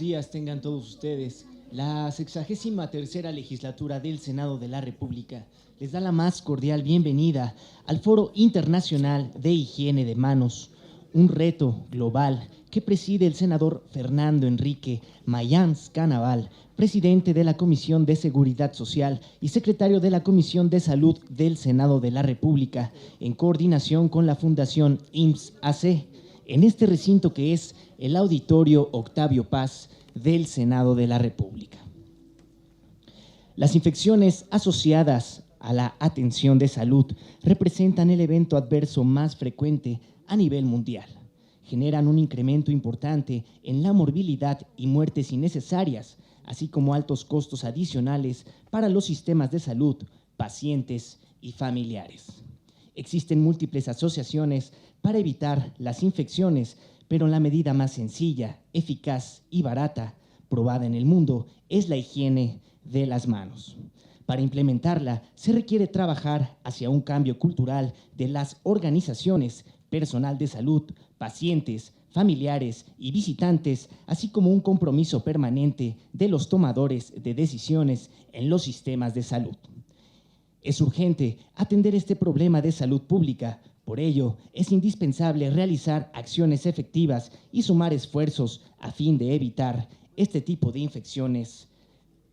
días tengan todos ustedes. La 63ª legislatura del Senado de la República les da la más cordial bienvenida al Foro Internacional de Higiene de Manos, un reto global que preside el senador Fernando Enrique Mayans Canaval, presidente de la Comisión de Seguridad Social y secretario de la Comisión de Salud del Senado de la República, en coordinación con la Fundación IMSS-AC, en este recinto que es el Auditorio Octavio Paz del Senado de la República. Las infecciones asociadas a la atención de salud representan el evento adverso más frecuente a nivel mundial. Generan un incremento importante en la morbilidad y muertes innecesarias, así como altos costos adicionales para los sistemas de salud, pacientes y familiares. Existen múltiples asociaciones para evitar las infecciones, pero la medida más sencilla, eficaz y barata, probada en el mundo, es la higiene de las manos. Para implementarla, se requiere trabajar hacia un cambio cultural de las organizaciones, personal de salud, pacientes, familiares y visitantes, así como un compromiso permanente de los tomadores de decisiones en los sistemas de salud. Es urgente atender este problema de salud pública. Por ello, es indispensable realizar acciones efectivas y sumar esfuerzos a fin de evitar este tipo de infecciones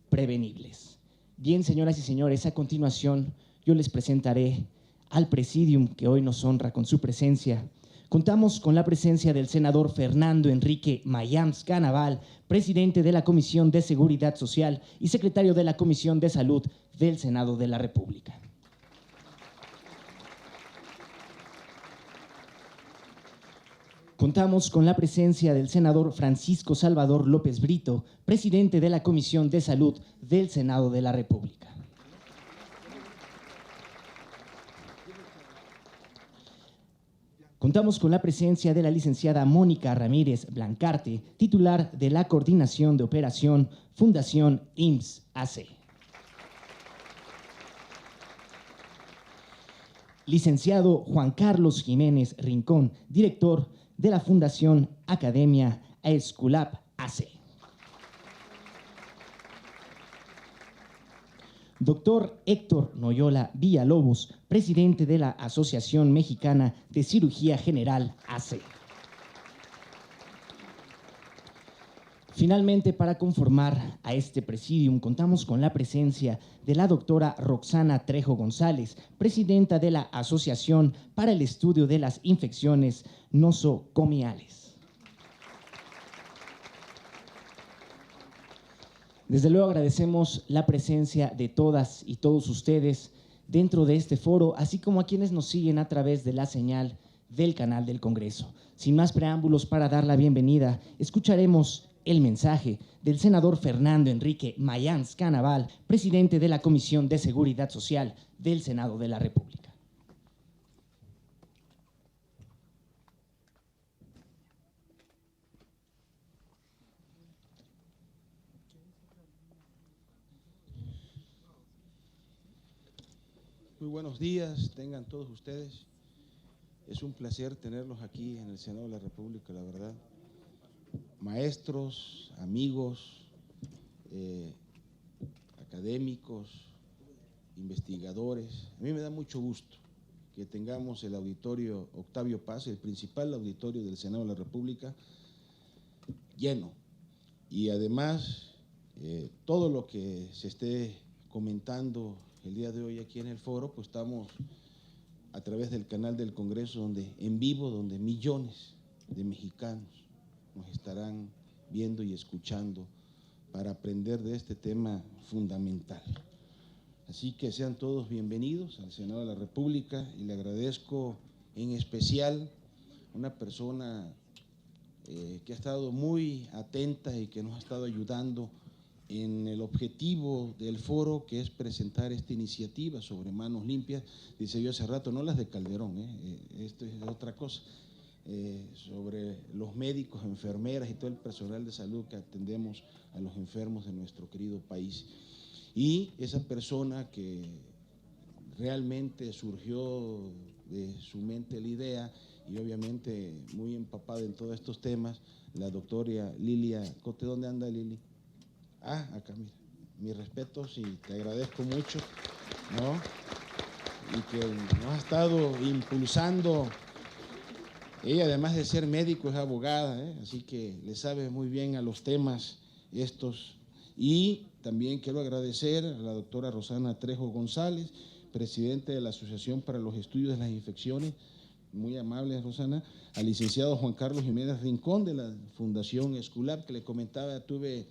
prevenibles. Bien, señoras y señores, a continuación yo les presentaré al Presidium que hoy nos honra con su presencia. Contamos con la presencia del senador Fernando Enrique Mayans Canaval, presidente de la Comisión de Seguridad Social y secretario de la Comisión de Salud del Senado de la República. Contamos con la presencia del senador Francisco Salvador López Brito, presidente de la Comisión de Salud del Senado de la República. Contamos con la presencia de la licenciada Mónica Ramírez Blancarte, titular de la Coordinación de Operación Fundación IMSS-AC. Licenciado Juan Carlos Jiménez Rincón, director de la Fundación Academia Esculap-AC. Doctor Héctor Noyola Villalobos, presidente de la Asociación Mexicana de Cirugía General AC. Finalmente, para conformar a este presidium, contamos con la presencia de la doctora Roxana Trejo González, presidenta de la Asociación para el Estudio de las Infecciones Nosocomiales. Desde luego agradecemos la presencia de todas y todos ustedes dentro de este foro, así como a quienes nos siguen a través de la señal del canal del Congreso. Sin más preámbulos, para dar la bienvenida, escucharemos el mensaje del senador Fernando Enrique Mayans Canaval, presidente de la Comisión de Seguridad Social del Senado de la República. Muy buenos días, tengan todos ustedes. Es un placer tenerlos aquí en el Senado de la República, la verdad. Maestros, amigos, académicos, investigadores. A mí me da mucho gusto que tengamos el auditorio Octavio Paz, el principal auditorio del Senado de la República, lleno. Y además, todo lo que se esté comentando el día de hoy aquí en el foro, pues estamos a través del canal del Congreso, donde en vivo, donde millones de mexicanos nos estarán viendo y escuchando para aprender de este tema fundamental. Así que sean todos bienvenidos al Senado de la República y le agradezco en especial a una persona que ha estado muy atenta y que nos ha estado ayudando en el objetivo del foro, que es presentar esta iniciativa sobre manos limpias. Dice yo hace rato, no las de Calderón, esto es otra cosa, sobre los médicos, enfermeras y todo el personal de salud que atendemos a los enfermos de nuestro querido país. Y esa persona que realmente surgió de su mente la idea y obviamente muy empapada en todos estos temas, la doctora Lilia Cote. ¿Dónde anda Lili? Ah, acá, mira. Mis respetos y te agradezco mucho, ¿no? Y que nos ha estado impulsando. Ella, además de ser médico, es abogada, así que le sabe muy bien a los temas estos. Y también quiero agradecer a la doctora Rosana Trejo González, presidente de la Asociación para los Estudios de las Infecciones, muy amable Rosana, al licenciado Juan Carlos Jiménez Rincón de la Fundación Esculap, que le comentaba, tuve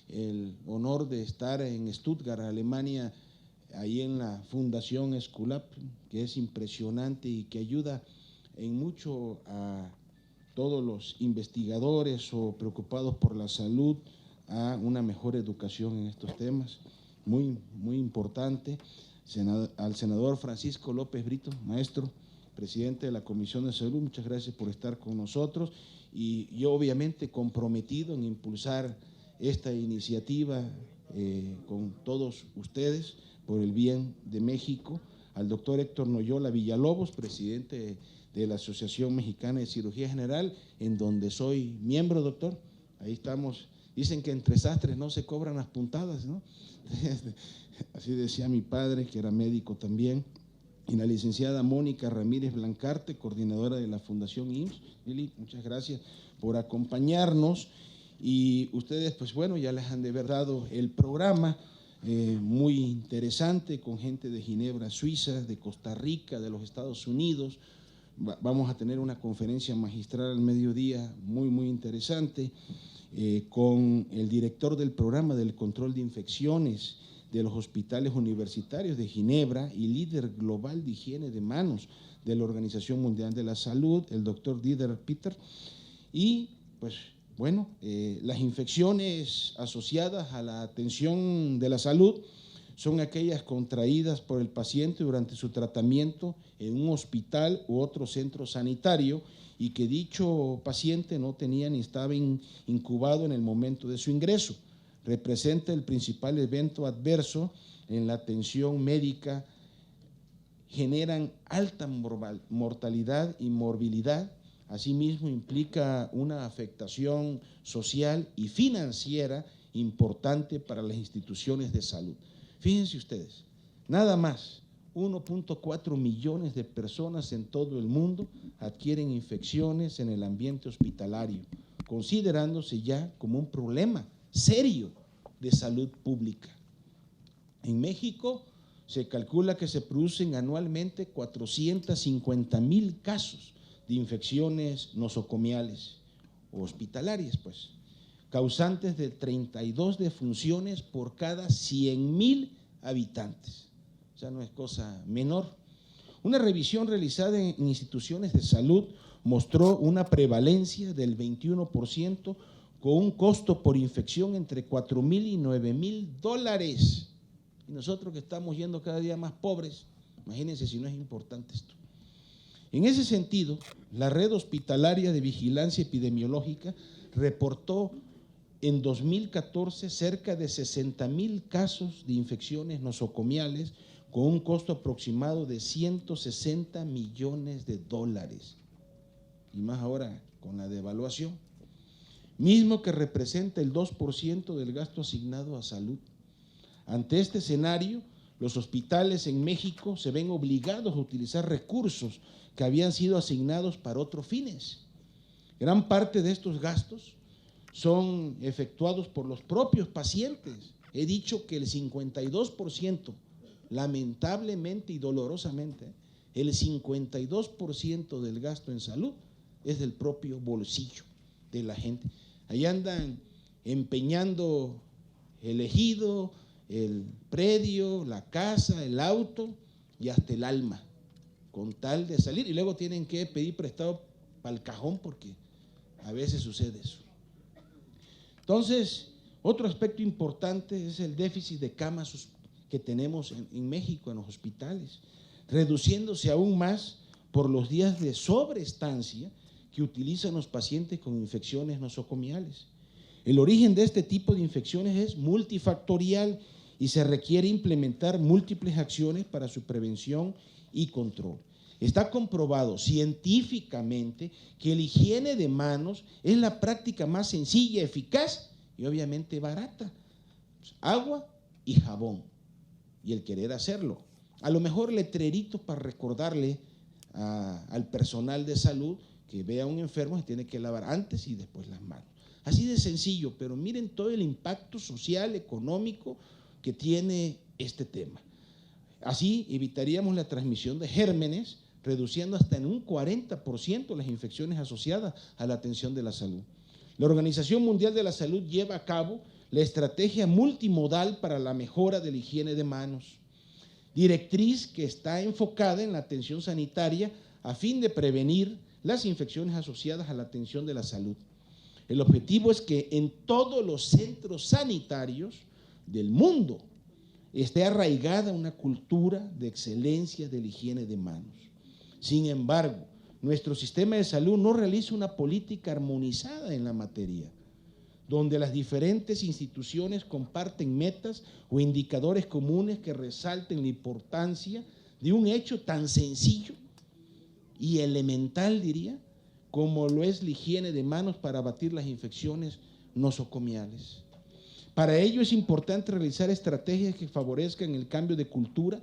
el honor de estar en Stuttgart, Alemania, ahí en la Fundación Esculap, que es impresionante y que ayuda en mucho a todos los investigadores o preocupados por la salud a una mejor educación en estos temas, muy importante. Al senador Francisco López Brito, maestro, presidente de la Comisión de Salud, muchas gracias por estar con nosotros, y yo obviamente comprometido en impulsar esta iniciativa con todos ustedes por el bien de México. Al doctor Héctor Noyola Villalobos, presidente de la Asociación Mexicana de Cirugía General, en donde soy miembro, doctor. Ahí estamos. Dicen que entre sastres no se cobran las puntadas, ¿no? Así decía mi padre, que era médico también. Y la licenciada Mónica Ramírez Blancarte, coordinadora de la Fundación IMSS. Lili, muchas gracias por acompañarnos. Y ustedes, pues bueno, ya les han de haber dado el programa, muy interesante, con gente de Ginebra, Suiza, de Costa Rica, de los Estados Unidos. Vamos a tener una conferencia magistral al mediodía muy interesante, con el director del programa del control de infecciones de los hospitales universitarios de Ginebra y líder global de higiene de manos de la Organización Mundial de la Salud, el doctor Didier Peter. Y pues bueno, las infecciones asociadas a la atención de la salud son aquellas contraídas por el paciente durante su tratamiento en un hospital u otro centro sanitario y que dicho paciente no tenía ni estaba incubado en el momento de su ingreso. Representa el principal evento adverso en la atención médica, generan alta mortalidad y morbilidad. Asimismo, implica una afectación social y financiera importante para las instituciones de salud. Fíjense ustedes, nada más 1.4 millones de personas en todo el mundo adquieren infecciones en el ambiente hospitalario, considerándose ya como un problema serio de salud pública. En México se calcula que se producen anualmente 450,000 casos de infecciones nosocomiales o hospitalarias, pues, causantes de 32 defunciones por cada 100,000 habitantes. O sea, no es cosa menor. Una revisión realizada en instituciones de salud mostró una prevalencia del 21%, con un costo por infección entre $4,000 y $9,000. Y nosotros que estamos yendo cada día más pobres, imagínense si no es importante esto. En ese sentido, la Red Hospitalaria de Vigilancia Epidemiológica reportó en 2014 cerca de 60,000 casos de infecciones nosocomiales con un costo aproximado de $160 millones. Y más ahora con la devaluación, mismo que representa el 2% del gasto asignado a salud. Ante este escenario, los hospitales en México se ven obligados a utilizar recursos que habían sido asignados para otros fines. Gran parte de estos gastos son efectuados por los propios pacientes. He dicho que el 52%, lamentablemente y dolorosamente, el 52% del gasto en salud es del propio bolsillo de la gente. Ahí andan empeñando el ejido, el predio, la casa, el auto y hasta el alma, con tal de salir, y luego tienen que pedir prestado para el cajón porque a veces sucede eso. Entonces, otro aspecto importante es el déficit de camas que tenemos en México en los hospitales, reduciéndose aún más por los días de sobreestancia que utilizan los pacientes con infecciones nosocomiales. El origen de este tipo de infecciones es multifactorial y se requiere implementar múltiples acciones para su prevención y control. Está comprobado científicamente que la higiene de manos es la práctica más sencilla, eficaz y obviamente barata. Pues, agua y jabón, y el querer hacerlo. A lo mejor letreritos para recordarle al personal de salud que vea a un enfermo se tiene que lavar antes y después las manos. Así de sencillo, pero miren todo el impacto social, económico que tiene este tema. Así evitaríamos la transmisión de gérmenes, reduciendo hasta en un 40% las infecciones asociadas a la atención de la salud. La Organización Mundial de la Salud lleva a cabo la estrategia multimodal para la mejora de la higiene de manos, directriz que está enfocada en la atención sanitaria a fin de prevenir las infecciones asociadas a la atención de la salud. El objetivo es que en todos los centros sanitarios del mundo esté arraigada una cultura de excelencia de la higiene de manos. Sin embargo, nuestro sistema de salud no realiza una política armonizada en la materia, donde las diferentes instituciones comparten metas o indicadores comunes que resalten la importancia de un hecho tan sencillo y elemental, diría, como lo es la higiene de manos para abatir las infecciones nosocomiales. Para ello es importante realizar estrategias que favorezcan el cambio de cultura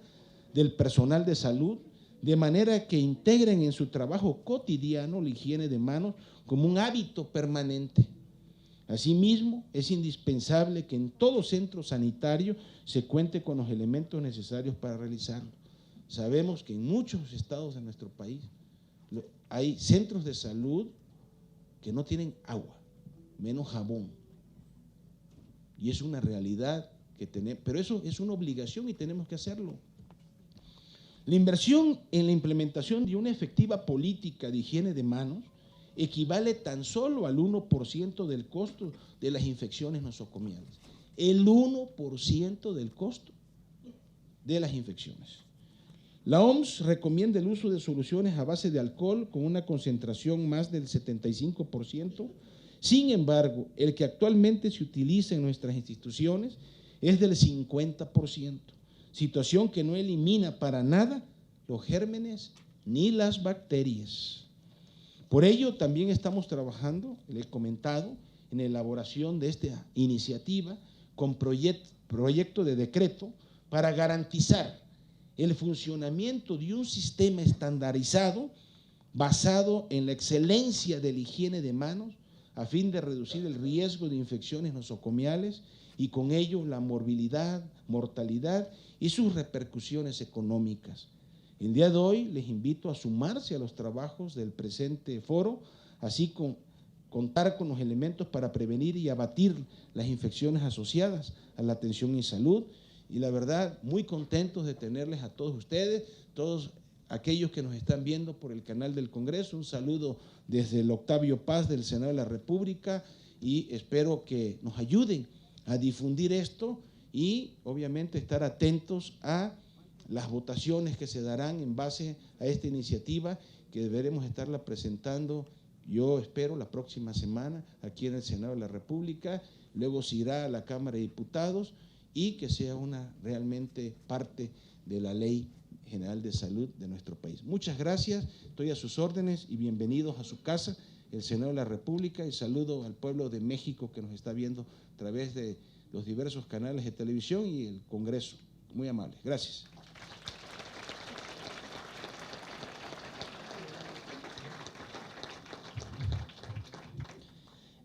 del personal de salud, de manera que integren en su trabajo cotidiano la higiene de manos como un hábito permanente. Asimismo, es indispensable que en todo centro sanitario se cuente con los elementos necesarios para realizarlo. Sabemos que en muchos estados de nuestro país hay centros de salud que no tienen agua, menos jabón. Y es una realidad que tenemos, pero eso es una obligación y tenemos que hacerlo. La inversión en la implementación de una efectiva política de higiene de manos equivale tan solo al 1% del costo de las infecciones nosocomiales. El 1% del costo de las infecciones. La OMS recomienda el uso de soluciones a base de alcohol con una concentración más del 75%. Sin embargo, el que actualmente se utiliza en nuestras instituciones es del 50%, situación que no elimina para nada los gérmenes ni las bacterias. Por ello, también estamos trabajando, le he comentado, en la elaboración de esta iniciativa con proyecto de decreto para garantizar el funcionamiento de un sistema estandarizado basado en la excelencia de la higiene de manos a fin de reducir el riesgo de infecciones nosocomiales y con ello la morbilidad, mortalidad y sus repercusiones económicas. El día de hoy les invito a sumarse a los trabajos del presente foro, así como contar con los elementos para prevenir y abatir las infecciones asociadas a la atención en salud. Y la verdad, muy contentos de tenerles a todos ustedes, todos aquellos que nos están viendo por el canal del Congreso. Un saludo desde el Octavio Paz del Senado de la República y espero que nos ayuden a difundir esto y obviamente estar atentos a las votaciones que se darán en base a esta iniciativa que deberemos estarla presentando, yo espero, la próxima semana aquí en el Senado de la República, luego se irá a la Cámara de Diputados y que sea una realmente parte de la Ley General de Salud de nuestro país. Muchas gracias, estoy a sus órdenes y bienvenidos a su casa, el Senado de la República, y saludo al pueblo de México que nos está viendo a través de los diversos canales de televisión y el Congreso. Muy amables. Gracias.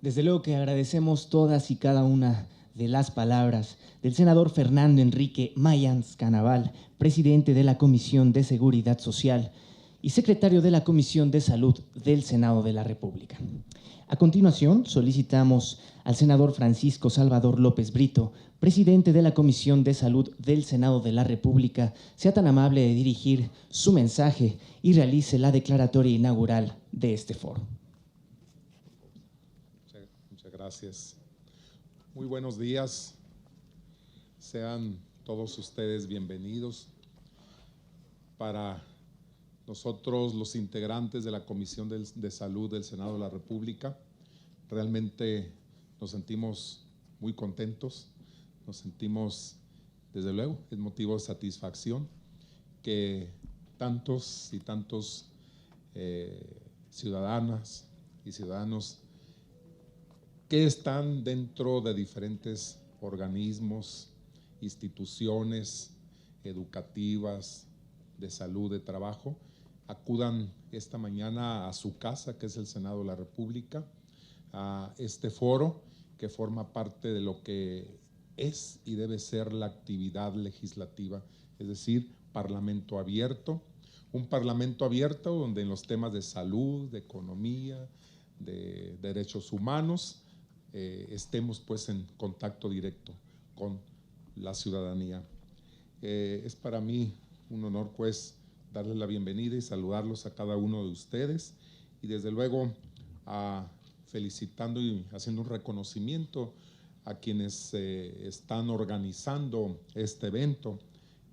Desde luego que agradecemos todas y cada una de las palabras del senador Fernando Enrique Mayans Canaval, presidente de la Comisión de Seguridad Social y secretario de la Comisión de Salud del Senado de la República. A continuación, solicitamos al senador Francisco Salvador López Brito, presidente de la Comisión de Salud del Senado de la República, sea tan amable de dirigir su mensaje y realice la declaratoria inaugural de este foro. Muchas gracias. Muy buenos días. Sean todos ustedes bienvenidos. Para nosotros, los integrantes de la Comisión de Salud del Senado de la República, realmente nos sentimos muy contentos, nos sentimos, desde luego, es motivo de satisfacción que tantos y tantos ciudadanas y ciudadanos que están dentro de diferentes organismos, instituciones educativas, de salud, de trabajo, acudan esta mañana a su casa, que es el Senado de la República, a este foro que forma parte de lo que es y debe ser la actividad legislativa, es decir, parlamento abierto, un parlamento abierto donde en los temas de salud, de economía, de derechos humanos, estemos pues en contacto directo con la ciudadanía. Es para mí un honor pues darles la bienvenida y saludarlos a cada uno de ustedes y desde luego felicitando y haciendo un reconocimiento a quienes están organizando este evento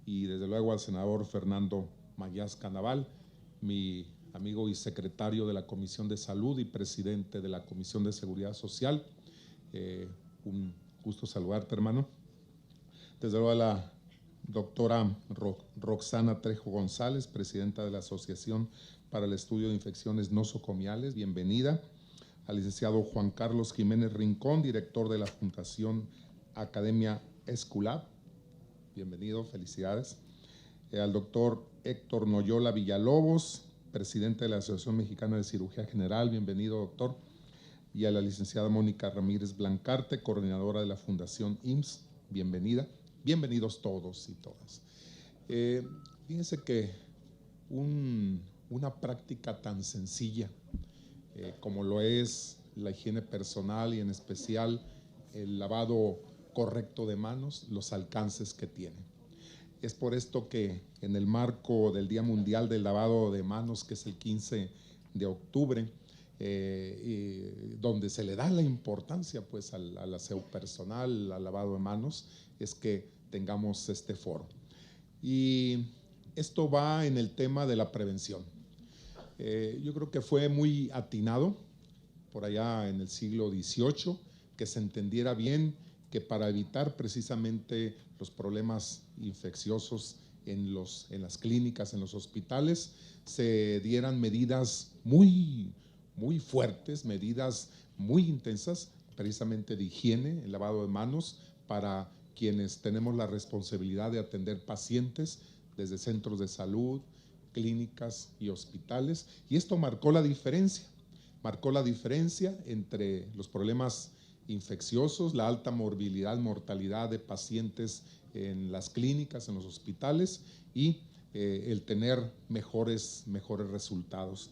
y desde luego al senador Fernando Mayasca Naval, mi amigo y secretario de la Comisión de Salud y presidente de la Comisión de Seguridad Social. Un gusto saludarte, hermano. Desde luego a la doctora Roxana Trejo González, presidenta de la Asociación para el Estudio de Infecciones Nosocomiales, bienvenida. Al licenciado Juan Carlos Jiménez Rincón, director de la Fundación Academia Esculap, bienvenido, felicidades. Al doctor Héctor Noyola Villalobos, presidente de la Asociación Mexicana de Cirugía General, bienvenido, doctor. Y a la licenciada Mónica Ramírez Blancarte, coordinadora de la Fundación IMSS, bienvenida. Bienvenidos todos y todas. Fíjense que una práctica tan sencilla como lo es la higiene personal y en especial el lavado correcto de manos, los alcances que tiene. Es por esto que en el marco del Día Mundial del Lavado de Manos, que es el 15 de octubre, donde se le da la importancia pues al aseo personal, al lavado de manos, es que tengamos este foro. Y esto va en el tema de la prevención. Yo creo que fue muy atinado por allá en el siglo XVIII que se entendiera bien que para evitar precisamente los problemas infecciosos en las clínicas, en los hospitales, se dieran medidas muy fuertes, medidas muy intensas, precisamente de higiene, el lavado de manos, para quienes tenemos la responsabilidad de atender pacientes desde centros de salud, clínicas y hospitales. Y esto marcó la diferencia entre los problemas infecciosos, la alta morbilidad, mortalidad de pacientes en las clínicas, en los hospitales y el tener mejores resultados.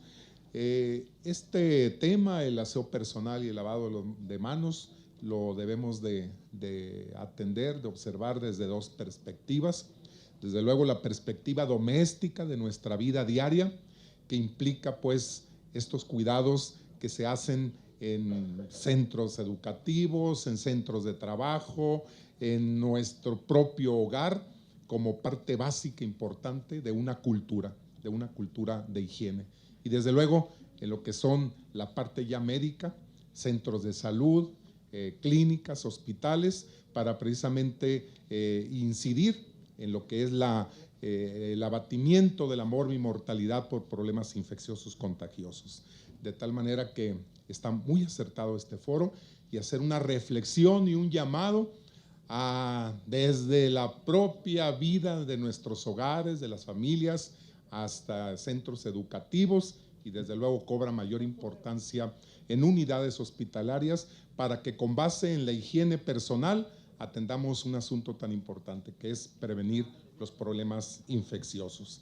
Este tema, el aseo personal y el lavado de manos, lo debemos de atender, de observar desde dos perspectivas. Desde luego la perspectiva doméstica de nuestra vida diaria, que implica pues estos cuidados que se hacen en centros educativos, en centros de trabajo, en nuestro propio hogar, como parte básica importante de una cultura de higiene. Y desde luego en lo que son la parte ya médica, centros de salud, clínicas, hospitales, para precisamente incidir en lo que es el abatimiento de la mortalidad por problemas infecciosos contagiosos. De tal manera que está muy acertado este foro y hacer una reflexión y un llamado desde la propia vida de nuestros hogares, de las familias, hasta centros educativos y desde luego cobra mayor importancia en unidades hospitalarias para que con base en la higiene personal atendamos un asunto tan importante que es prevenir los problemas infecciosos.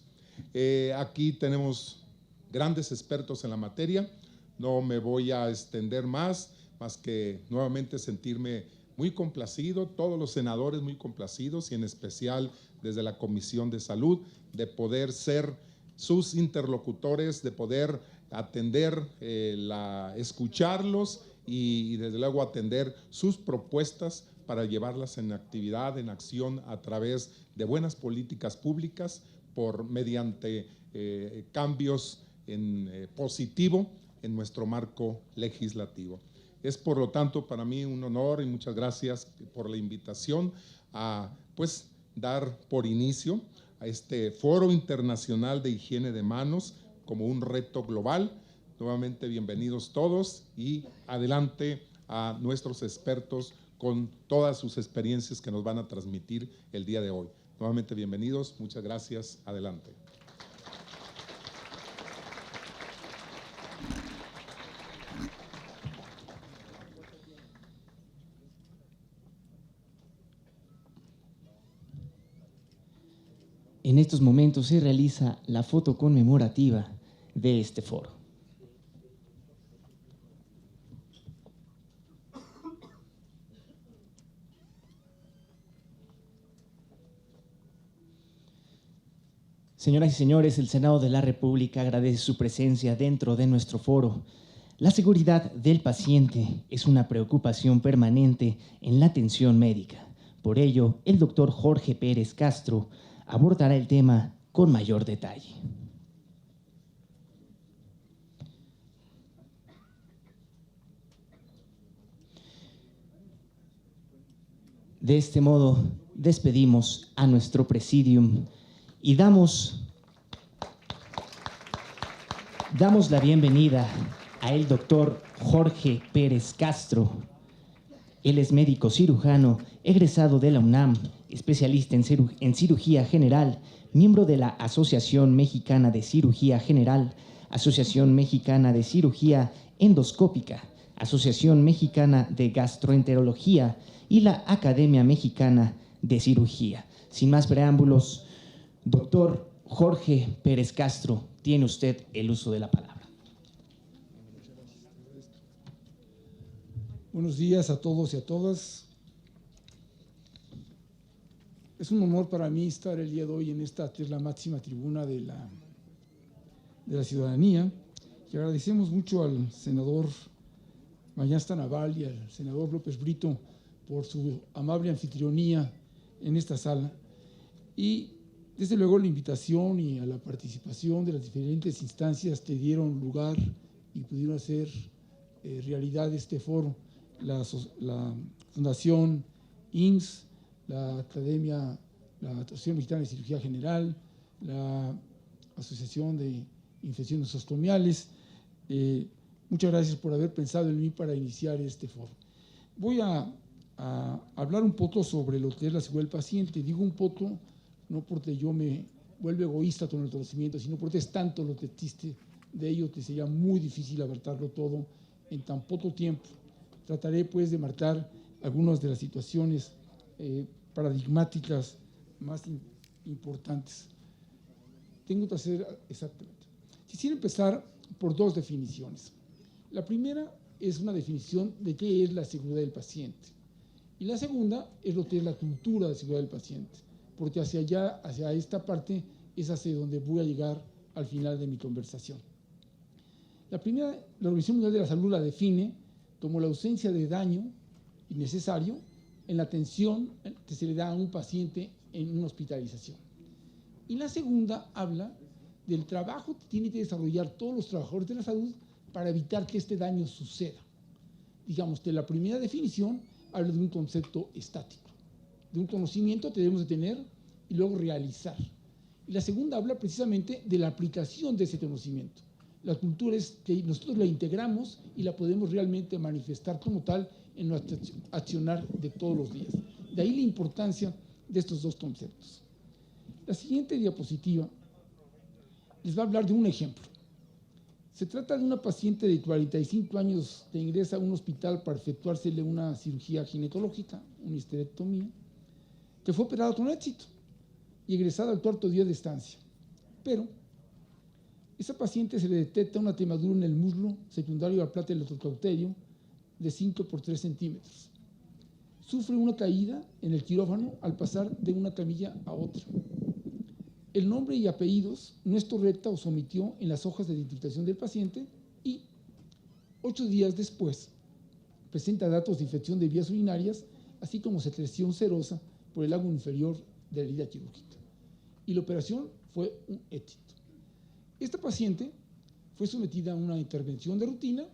Aquí tenemos grandes expertos en la materia, no me voy a extender más que nuevamente sentirme muy complacido, todos los senadores muy complacidos y en especial desde la Comisión de Salud, de poder ser sus interlocutores, de poder atender, escucharlos y desde luego atender sus propuestas para llevarlas en actividad, en acción a través de buenas políticas públicas mediante cambios en positivo en nuestro marco legislativo. Es por lo tanto para mí un honor y muchas gracias por la invitación a pues dar por inicio a este Foro Internacional de Higiene de Manos como un reto global. Nuevamente bienvenidos todos y adelante a nuestros expertos con todas sus experiencias que nos van a transmitir el día de hoy. Nuevamente bienvenidos, muchas gracias, adelante. En estos momentos se realiza la foto conmemorativa de este foro. Señoras y señores, el Senado de la República agradece su presencia dentro de nuestro foro. La seguridad del paciente es una preocupación permanente en la atención médica. Por ello, el doctor Jorge Pérez Castro abordará el tema con mayor detalle. De este modo, despedimos a nuestro presidium y damos la bienvenida a el doctor Jorge Pérez Castro. Él es médico cirujano, egresado de la UNAM, especialista en cirugía general, miembro de la Asociación Mexicana de Cirugía General, Asociación Mexicana de Cirugía Endoscópica, Asociación Mexicana de Gastroenterología y la Academia Mexicana de Cirugía. Sin más preámbulos, doctor Jorge Pérez Castro, tiene usted el uso de la palabra. Buenos días a todos y a todas. Es un honor para mí estar el día de hoy en esta, que es la máxima tribuna de la ciudadanía. Y agradecemos mucho al senador Mayasta Naval y al senador López Brito por su amable anfitrionía en esta sala. Y desde luego la invitación y a la participación de las diferentes instancias que dieron lugar y pudieron hacer realidad este foro. La Fundación IMSS, la Academia, la Asociación Mexicana de Cirugía General, la Asociación de Infecciones Ostomiales. Muchas gracias por haber pensado en mí para iniciar este foro. Voy a hablar un poco sobre lo que es la seguridad del paciente. Digo un poco, no porque yo me vuelva egoísta con el conocimiento, sino porque es tanto lo que existe de ello que sería muy difícil abarcarlo todo en tan poco tiempo. Trataré pues de marcar algunas de las situaciones paradigmáticas más importantes. Tengo que hacer exactamente. Quisiera empezar por dos definiciones. La primera es una definición de qué es la seguridad del paciente. Y la segunda es lo que es la cultura de seguridad del paciente, porque hacia allá, hacia esta parte, es hacia donde voy a llegar al final de mi conversación. La primera, la Organización Mundial de la Salud la define como la ausencia de daño innecesario en la atención que se le da a un paciente en una hospitalización. Y la segunda habla del trabajo que tienen que desarrollar todos los trabajadores de la salud para evitar que este daño suceda. Digamos que la primera definición habla de un concepto estático, de un conocimiento que debemos de tener y luego realizar. Y la segunda habla precisamente de la aplicación de ese conocimiento. La cultura es que nosotros la integramos y la podemos realmente manifestar como tal en nuestro accionar de todos los días. De ahí la importancia de estos dos conceptos. La siguiente diapositiva les va a hablar de un ejemplo. Se trata de una paciente de 45 años que ingresa a un hospital para efectuársele una cirugía ginecológica, una histerectomía, que fue operada con éxito y egresada al cuarto día de estancia. Pero esa paciente se le detecta una quemadura en el muslo secundario al plátano electrocauterio de 5 por 3 centímetros. Sufre una caída en el quirófano al pasar de una camilla a otra. El nombre y apellidos no es correcta o se omitió en las hojas de identificación del paciente y 8 días después presenta datos de infección de vías urinarias, así como secreción serosa por el lado inferior de la herida quirúrgica. Y la operación fue un éxito. Esta paciente fue sometida a una intervención de rutina,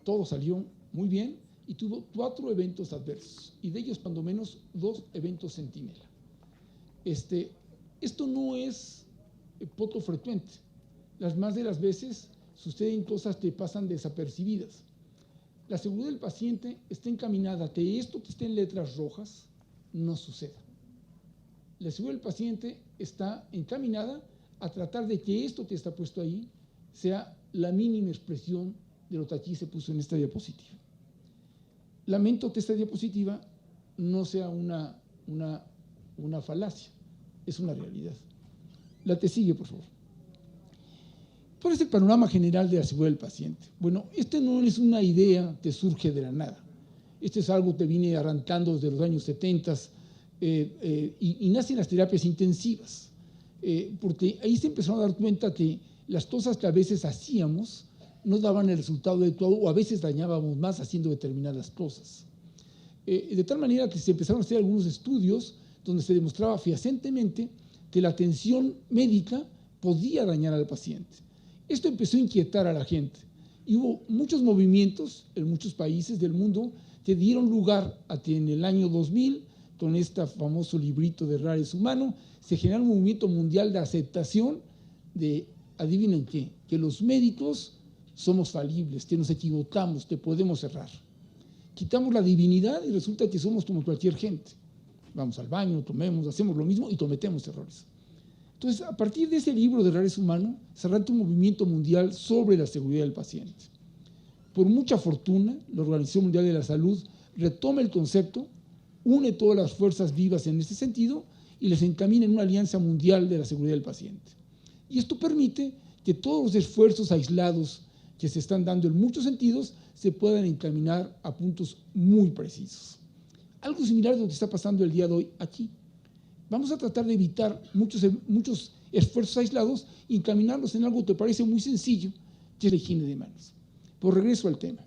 todo salió muy bien y tuvo 4 eventos adversos, y de ellos cuando menos 2 eventos centinela. Esto no es poco frecuente. Las más de las veces suceden cosas que pasan desapercibidas. La seguridad del paciente está encaminada a que esto que esté en letras rojas no suceda. La seguridad del paciente está encaminada a tratar de que esto que está puesto ahí sea la mínima expresión de lo que aquí se puso en esta diapositiva. Lamento que esta diapositiva no sea una falacia, es una realidad. La que sigue, por favor. ¿Cuál es el panorama general de la seguridad del paciente? Bueno, este no es una idea que surge de la nada. Este es algo que viene arrancando desde los años 70 y nacen las terapias intensivas, porque ahí se empezaron a dar cuenta que las cosas que a veces hacíamos no daban el resultado adecuado o a veces dañábamos más haciendo determinadas cosas. De tal manera que se empezaron a hacer algunos estudios donde se demostraba fehacientemente que la atención médica podía dañar al paciente. Esto empezó a inquietar a la gente y hubo muchos movimientos en muchos países del mundo que dieron lugar a que en el año 2000, con este famoso librito de Rares Humano, se generó un movimiento mundial de aceptación de, adivinen qué, que los médicos somos falibles, que nos equivocamos, que podemos errar. Quitamos la divinidad y resulta que somos como cualquier gente. Vamos al baño, comemos, hacemos lo mismo y cometemos errores. Entonces, a partir de ese libro de Rares Humano, se arranca un movimiento mundial sobre la seguridad del paciente. Por mucha fortuna, la Organización Mundial de la Salud retoma el concepto, une todas las fuerzas vivas en este sentido y les encamina en una alianza mundial de la seguridad del paciente. Y esto permite que todos los esfuerzos aislados que se están dando en muchos sentidos se puedan encaminar a puntos muy precisos. Algo similar a lo que está pasando el día de hoy aquí. Vamos a tratar de evitar muchos esfuerzos aislados y encaminarlos en algo que parece muy sencillo, que es la higiene de manos. Por regreso al tema.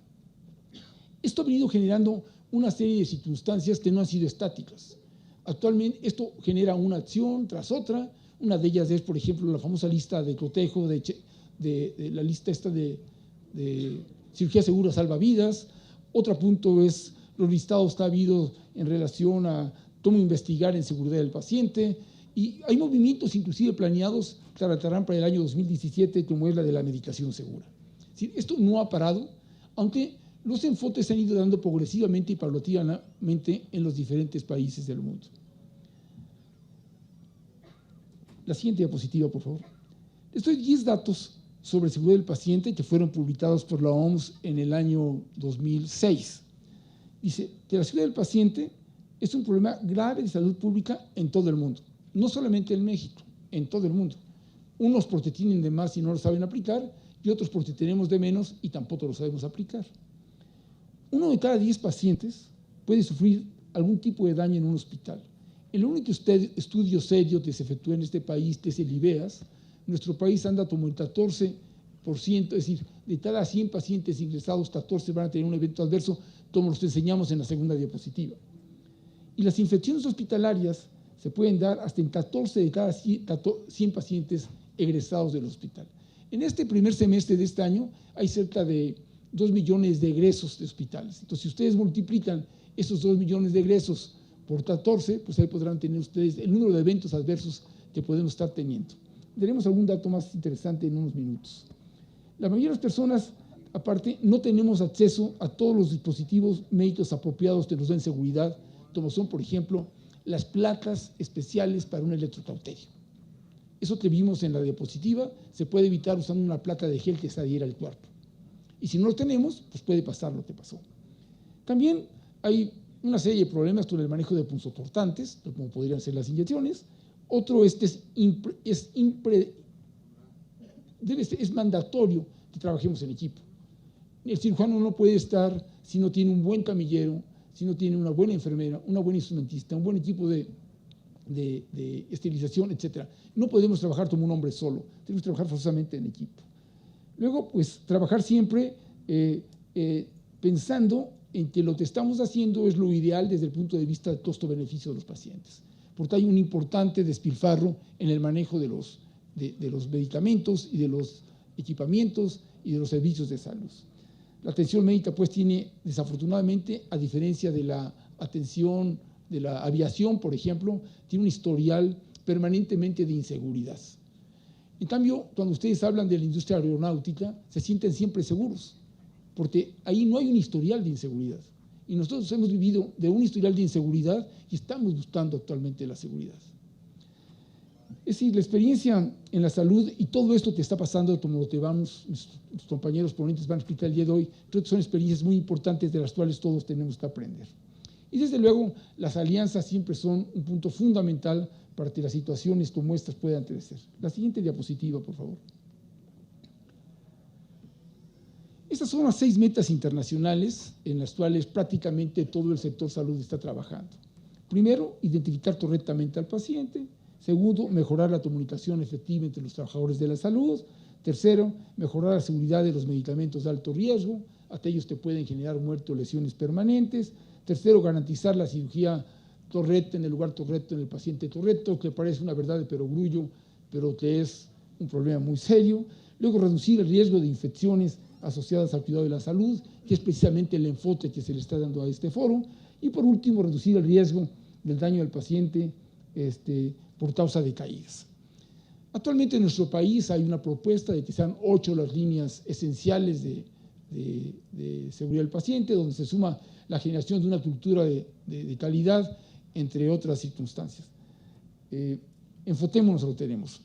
Esto ha venido generando una serie de circunstancias que no han sido estáticas. Actualmente esto genera una acción tras otra. Una de ellas es, por ejemplo, la famosa lista de cotejo, de la lista esta de cirugía segura salva vidas. Otro punto es los listados que ha habido en relación a cómo investigar en seguridad del paciente, y hay movimientos inclusive planeados que tratarán para el año 2017, como es la de la medicación segura. ¿Sí? Esto no ha parado, aunque los enfoques se han ido dando progresivamente y paulatinamente en los diferentes países del mundo. La siguiente diapositiva, por favor. Les doy 10 datos sobre seguridad del paciente que fueron publicados por la OMS en el año 2006. Dice que la seguridad del paciente es un problema grave de salud pública en todo el mundo, no solamente en México, en todo el mundo. Unos porque tienen de más y no lo saben aplicar, y otros porque tenemos de menos y tampoco lo sabemos aplicar. 1 de cada 10 pacientes puede sufrir algún tipo de daño en un hospital. El único estudio serio que se efectúa en este país, que es el IVEAS, nuestro país anda como el 14%, es decir, de cada 100 pacientes ingresados, 14 van a tener un evento adverso, como los enseñamos en la segunda diapositiva. Y las infecciones hospitalarias se pueden dar hasta en 14 de cada 100 pacientes egresados del hospital. En este primer semestre de este año hay cerca de 2 millones de egresos de hospitales. Entonces, si ustedes multiplican esos 2 millones de egresos por 14, pues ahí podrán tener ustedes el número de eventos adversos que podemos estar teniendo. Daremos algún dato más interesante en unos minutos. La mayoría de las personas, aparte, no tenemos acceso a todos los dispositivos médicos apropiados que nos den seguridad, como son, por ejemplo, las placas especiales para un electrocauterio. Eso que vimos en la diapositiva se puede evitar usando una placa de gel que se adhiera al cuerpo. Y si no lo tenemos, pues puede pasar lo que pasó. También hay una serie de problemas con el manejo de punzocortantes, como podrían ser las inyecciones. Otro es mandatorio que trabajemos en equipo. El cirujano no puede estar si no tiene un buen camillero, si no tiene una buena enfermera, una buena instrumentista, un buen equipo de esterilización, etc. No podemos trabajar como un hombre solo, tenemos que trabajar forzosamente en equipo. Luego, pues, trabajar siempre pensando en que lo que estamos haciendo es lo ideal desde el punto de vista del costo-beneficio de los pacientes, porque hay un importante despilfarro en el manejo de los medicamentos y de los equipamientos y de los servicios de salud. La atención médica, pues, tiene, desafortunadamente, a diferencia de la atención de la aviación, por ejemplo, tiene un historial permanentemente de inseguridad. En cambio, cuando ustedes hablan de la industria aeronáutica, se sienten siempre seguros, porque ahí no hay un historial de inseguridad. Y nosotros hemos vivido de un historial de inseguridad y estamos buscando actualmente la seguridad. Es decir, la experiencia en la salud y todo esto que está pasando, como te vamos, los compañeros ponentes van a explicar el día de hoy, creo que son experiencias muy importantes de las cuales todos tenemos que aprender. Y desde luego, las alianzas siempre son un punto fundamental para que las situaciones como estas puedan crecer. La siguiente diapositiva, por favor. Estas son las 6 metas internacionales en las cuales prácticamente todo el sector salud está trabajando. Primero, identificar correctamente al paciente. Segundo, mejorar la comunicación efectiva entre los trabajadores de la salud. Tercero, mejorar la seguridad de los medicamentos de alto riesgo, aquellos que pueden generar muerte o lesiones permanentes. Tercero, garantizar la cirugía correcta en el lugar correcto, en el paciente correcto, que parece una verdad de perogrullo, pero que es un problema muy serio. Luego, reducir el riesgo de infecciones asociadas al cuidado de la salud, que es precisamente el enfoque que se le está dando a este foro. Y por último, reducir el riesgo del daño al paciente por causa de caídas. Actualmente en nuestro país hay una propuesta de que sean 8 las líneas esenciales de seguridad del paciente, donde se suma la generación de una cultura de calidad, entre otras circunstancias. Enfoquémonos a lo que tenemos.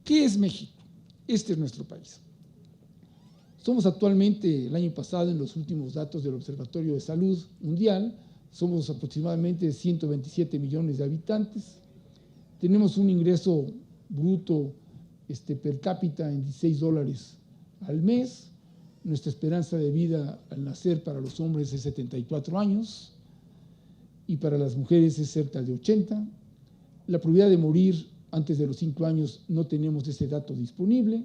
¿Qué es México? Este es nuestro país. Somos actualmente, el año pasado, en los últimos datos del Observatorio de Salud Mundial, somos aproximadamente 127 millones de habitantes. Tenemos un ingreso bruto per cápita en $16 al mes. Nuestra esperanza de vida al nacer para los hombres es 74 años y para las mujeres es cerca de 80. La probabilidad de morir antes de los 5 años no tenemos ese dato disponible.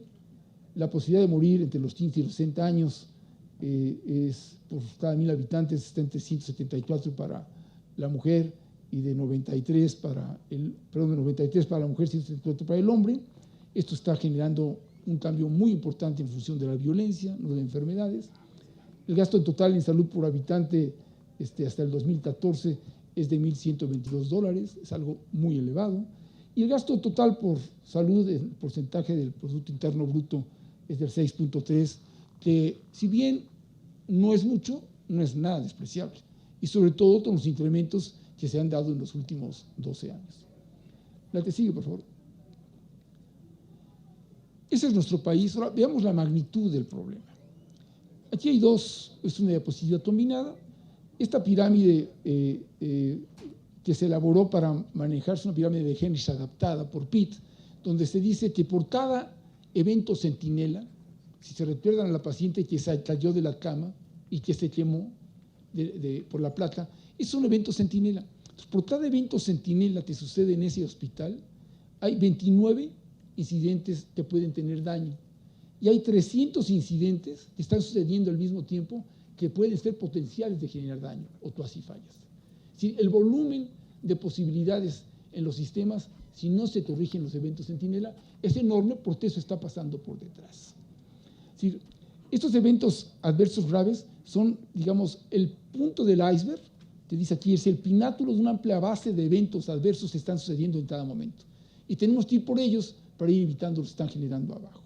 La posibilidad de morir entre los 15 y los 60 años es, por cada 1,000 habitantes, está entre 174 para la mujer y de 93 para la mujer, 174 para el hombre. Esto está generando un cambio muy importante en función de la violencia, no de enfermedades. El gasto en total en salud por habitante hasta el 2014 es de $1,122, es algo muy elevado. Y el gasto total por salud, el porcentaje del Producto Interno Bruto, es del 6.3, que si bien no es mucho, no es nada despreciable. Y sobre todo con los incrementos que se han dado en los últimos 12 años. La que sigue, por favor. Ese es nuestro país. Ahora veamos la magnitud del problema. Aquí hay dos, es una diapositiva combinada. Esta pirámide que se elaboró para manejarse, una pirámide de Henrich adaptada por Pitt, donde se dice que por cada evento centinela, si se recuerdan a la paciente que se cayó de la cama y que se quemó por la plata, es un evento centinela. Entonces, por cada evento centinela que sucede en ese hospital, hay 29 incidentes que pueden tener daño. Y hay 300 incidentes que están sucediendo al mismo tiempo que pueden ser potenciales de generar daño o fallas. Si el volumen de posibilidades en los sistemas, si no se corrigen los eventos centinela, es enorme porque eso está pasando por detrás. Si estos eventos adversos graves son, digamos, el punto del iceberg, que dice aquí, es el pináculo de una amplia base de eventos adversos que están sucediendo en cada momento. Y tenemos que ir por ellos para ir evitando los que están generando abajo.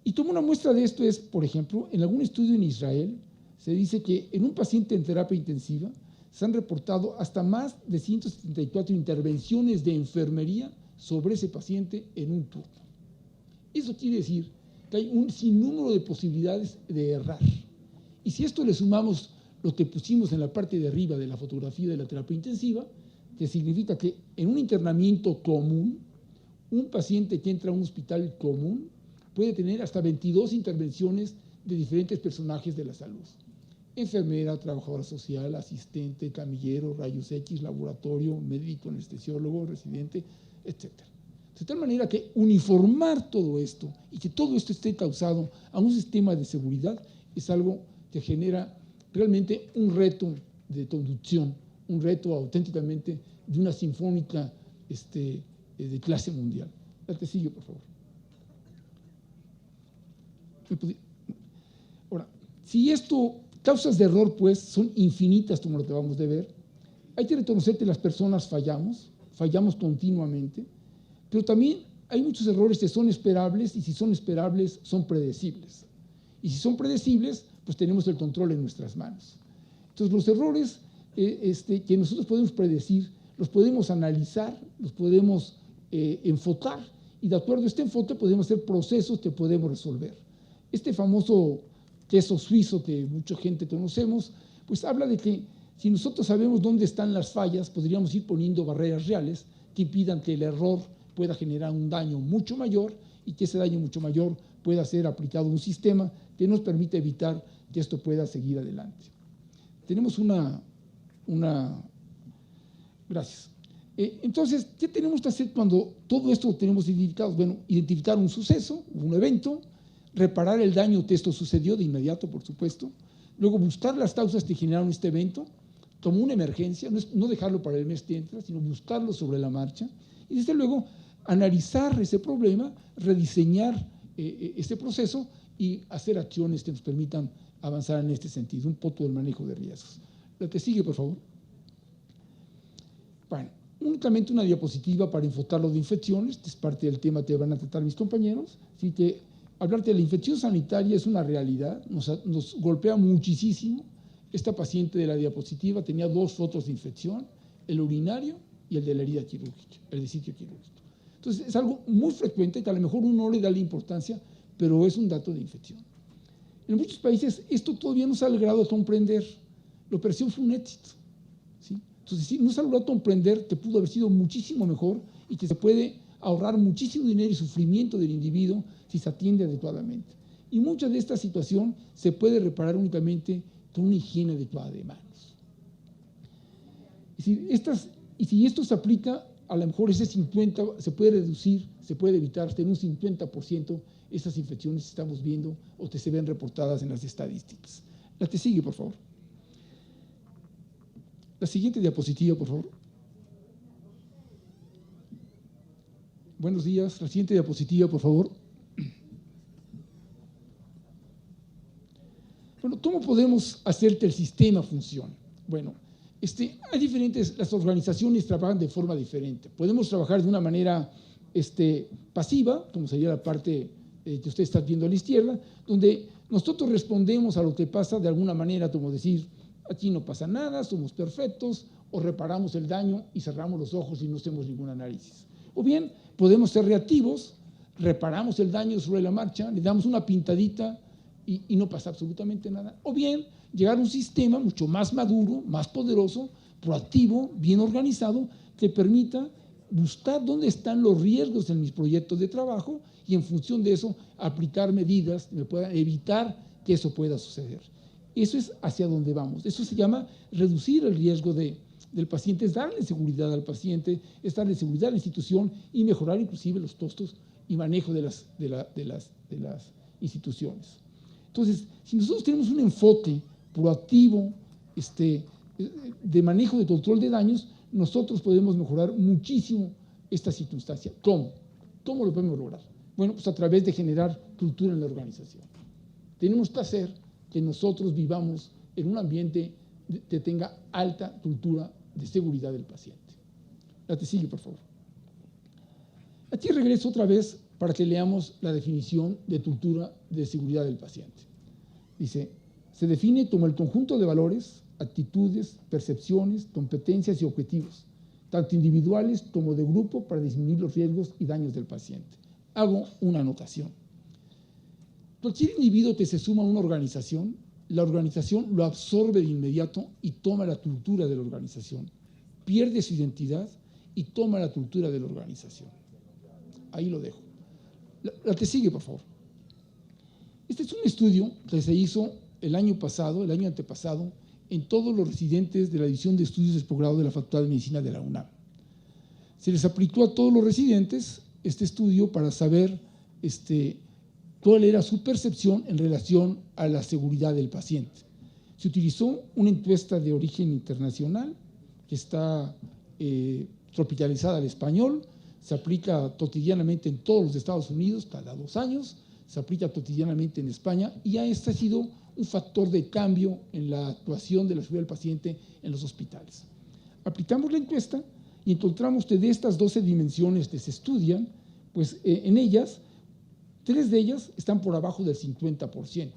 Y como una muestra de esto es, por ejemplo, en algún estudio en Israel, se dice que en un paciente en terapia intensiva se han reportado hasta más de 174 intervenciones de enfermería sobre ese paciente en un turno. Eso quiere decir que hay un sinnúmero de posibilidades de errar. Y si esto le sumamos lo que pusimos en la parte de arriba de la fotografía de la terapia intensiva, que significa que en un internamiento común, un paciente que entra a un hospital común puede tener hasta 22 intervenciones de diferentes personajes de la salud. Enfermera, trabajadora social, asistente, camillero, rayos X, laboratorio, médico, anestesiólogo, residente, etc. De tal manera que uniformar todo esto y que todo esto esté causado a un sistema de seguridad es algo que genera realmente un reto de conducción, un reto auténticamente de una sinfónica de clase mundial. La que sigue, por favor. Ahora, si esto, causas de error, pues, son infinitas, como lo acabamos de ver, hay que reconocer que las personas fallamos continuamente, pero también hay muchos errores que son esperables y si son esperables son predecibles. Y si son predecibles, pues tenemos el control en nuestras manos. Entonces los errores que nosotros podemos predecir, los podemos analizar, los podemos enfocar y de acuerdo a este enfoque podemos hacer procesos que podemos resolver. Este famoso caso suizo que mucha gente conocemos, pues habla de que si nosotros sabemos dónde están las fallas, podríamos ir poniendo barreras reales que impidan que el error pueda generar un daño mucho mayor y que ese daño mucho mayor pueda ser aplicado a un sistema que nos permite evitar que esto pueda seguir adelante. Tenemos Gracias. Entonces, ¿qué tenemos que hacer cuando todo esto lo tenemos identificado? Bueno, identificar un suceso, un evento, reparar el daño que esto sucedió de inmediato, por supuesto, luego buscar las causas que generaron este evento, como una emergencia, no dejarlo para el mes que entra, sino buscarlo sobre la marcha, y desde luego analizar ese problema, rediseñar este proceso y hacer acciones que nos permitan avanzar en este sentido, un poco del manejo de riesgos. La que sigue, por favor. Bueno, únicamente una diapositiva para enfocarlo de infecciones, que es parte del tema que van a tratar mis compañeros. Así que hablarte de la infección sanitaria es una realidad, nos golpea muchísimo. Esta paciente de la diapositiva tenía 2 fotos de infección, el urinario y el de la herida quirúrgica, el de sitio quirúrgico. Entonces, es algo muy frecuente que a lo mejor uno no le da la importancia, pero es un dato de infección. En muchos países esto todavía no se ha logrado comprender. La operación fue un éxito, ¿sí? Entonces, si no se ha logrado comprender que pudo haber sido muchísimo mejor y que se puede ahorrar muchísimo dinero y sufrimiento del individuo si se atiende adecuadamente. Y mucha de esta situación se puede reparar únicamente con una higiene adecuada de manos. Y si esto se aplica, a lo mejor ese 50% se puede reducir, se puede evitar hasta en un 50% esas infecciones que estamos viendo o que se ven reportadas en las estadísticas. La que sigue, por favor. La siguiente diapositiva, por favor. Buenos días. La siguiente diapositiva, por favor. Bueno, ¿cómo podemos hacer que el sistema funcione? Bueno, hay las organizaciones trabajan de forma diferente. Podemos trabajar de una manera pasiva, como sería la parte que usted está viendo a la izquierda, donde nosotros respondemos a lo que pasa de alguna manera, como decir, aquí no pasa nada, somos perfectos, o reparamos el daño y cerramos los ojos y no hacemos ningún análisis. O bien, podemos ser reactivos, reparamos el daño sobre la marcha, le damos una pintadita y no pasa absolutamente nada. O bien, llegar a un sistema mucho más maduro, más poderoso, proactivo, bien organizado, que permita buscar dónde están los riesgos en mis proyectos de trabajo y en función de eso aplicar medidas que me puedan evitar que eso pueda suceder. Eso es hacia donde vamos. Eso se llama reducir el riesgo del paciente, es darle seguridad al paciente, es darle seguridad a la institución y mejorar inclusive los costos y manejo de las instituciones. Entonces, si nosotros tenemos un enfoque proactivo de manejo de control de daños, nosotros podemos mejorar muchísimo esta circunstancia. ¿Cómo? ¿Cómo lo podemos lograr? Bueno, pues a través de generar cultura en la organización. Tenemos que hacer que nosotros vivamos en un ambiente que tenga alta cultura de seguridad del paciente. La que sigue, por favor. Aquí regreso otra vez para que leamos la definición de cultura de seguridad del paciente. Dice, se define como el conjunto de valores, actitudes, percepciones, competencias y objetivos, tanto individuales como de grupo, para disminuir los riesgos y daños del paciente. Hago una anotación. Cualquier individuo que se suma a una organización, la organización lo absorbe de inmediato y toma la cultura de la organización, pierde su identidad y toma la cultura de la organización. Ahí lo dejo. La que sigue, por favor. Este es un estudio que se hizo el año antepasado, en todos los residentes de la División de Estudios de Posgrado de la Facultad de Medicina de la UNAM. Se les aplicó a todos los residentes este estudio para saber cuál era su percepción en relación a la seguridad del paciente. Se utilizó una encuesta de origen internacional que está tropicalizada al español, se aplica cotidianamente en todos los Estados Unidos, cada 2 años, se aplica cotidianamente en España y este ha sido un factor de cambio en la actuación de la seguridad del paciente en los hospitales. Aplicamos la encuesta y encontramos que de estas 12 dimensiones que se estudian, pues en ellas, 3 de ellas están por abajo del 50%.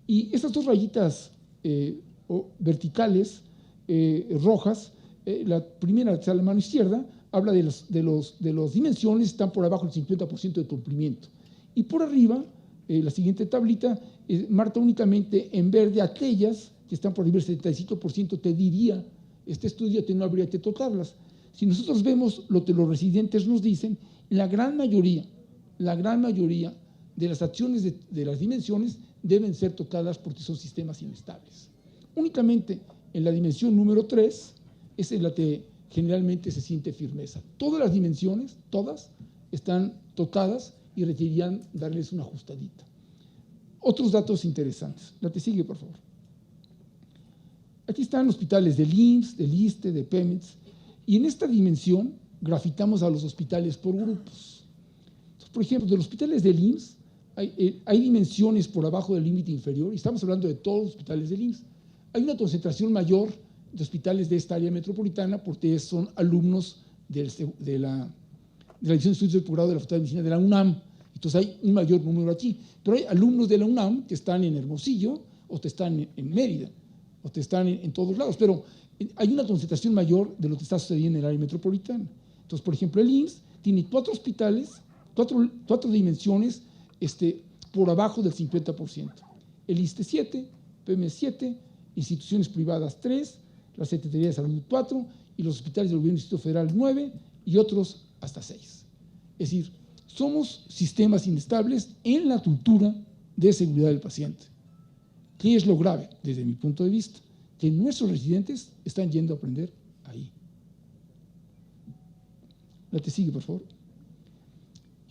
Y estas 2 rayitas verticales rojas, la primera, que está a la mano izquierda, habla de las dimensiones que están por abajo del 50% de cumplimiento. Y por arriba, la siguiente tablita marca únicamente en verde aquellas que están por arriba del 75%, te diría este estudio que no habría que tocarlas. Si nosotros vemos lo que los residentes nos dicen, la gran mayoría de las acciones de las dimensiones deben ser tocadas porque son sistemas inestables. Únicamente en la dimensión número 3 es en la que generalmente se siente firmeza. Todas las dimensiones, todas, están tocadas y requerirían darles una ajustadita. Otros datos interesantes. La que sigue, por favor. Aquí están hospitales del IMSS, del ISSSTE, de Pemex, y en esta dimensión grafitamos a los hospitales por grupos. Entonces, por ejemplo, de los hospitales del IMSS hay dimensiones por abajo del límite inferior, y estamos hablando de todos los hospitales del IMSS. Hay una concentración mayor de hospitales de esta área metropolitana porque son alumnos de la División de Estudios de Posgrado de la Facultad de Medicina de la UNAM. Entonces hay un mayor número aquí. Pero hay alumnos de la UNAM que están en Hermosillo, o que están en Mérida, o que están en todos lados. Pero hay una concentración mayor de lo que está sucediendo en el área metropolitana. Entonces, por ejemplo, el IMSS tiene 4 hospitales, 4 dimensiones por abajo del 50%. El ISSSTE 7, PEMES 7, instituciones privadas 3, la Secretaría de Salud 4 y los hospitales del Gobierno del Distrito Federal 9 y otros hasta 6. Es decir, somos sistemas inestables en la cultura de seguridad del paciente. ¿Qué es lo grave desde mi punto de vista? Que nuestros residentes están yendo a aprender ahí. La que sigue, por favor.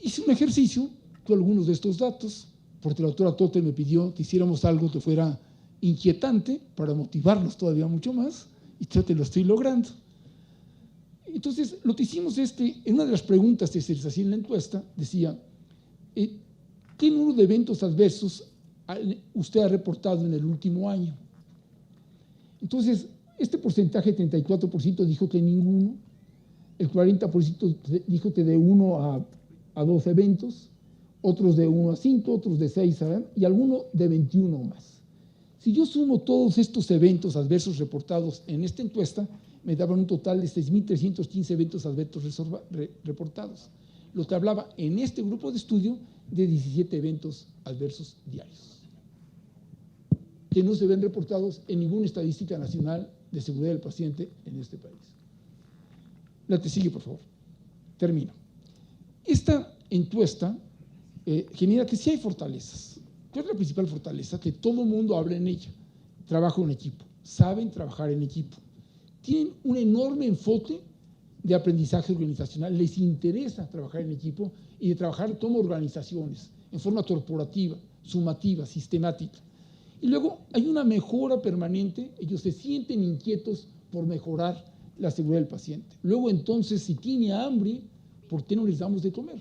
Hice un ejercicio con algunos de estos datos, porque la doctora Tote me pidió que hiciéramos algo que fuera inquietante para motivarlos todavía mucho más, y yo te lo estoy logrando. Entonces, lo que hicimos en una de las preguntas que se les hacía en la encuesta, decía, ¿qué número de eventos adversos usted ha reportado en el último año? Entonces, este porcentaje, 34%, dijo que ninguno, el 40% dijo que de 1 a 2 eventos, otros de 1 a 5, otros de 6 y alguno de 21 o más. Si yo sumo todos estos eventos adversos reportados en esta encuesta, me daban un total de 6.315 eventos adversos reportados, lo que hablaba en este grupo de estudio de 17 eventos adversos diarios, que no se ven reportados en ninguna estadística nacional de seguridad del paciente en este país. La que sigue, por favor. Termino. Esta encuesta genera que sí hay fortalezas. ¿Cuál es la principal fortaleza? Que todo el mundo habla en ella. Trabajo en equipo. Saben trabajar en equipo. Tienen un enorme enfoque de aprendizaje organizacional. Les interesa trabajar en equipo y de trabajar como organizaciones, en forma corporativa, sumativa, sistemática. Y luego hay una mejora permanente. Ellos se sienten inquietos por mejorar la seguridad del paciente. Luego, entonces, si tiene hambre, ¿por qué no les damos de comer?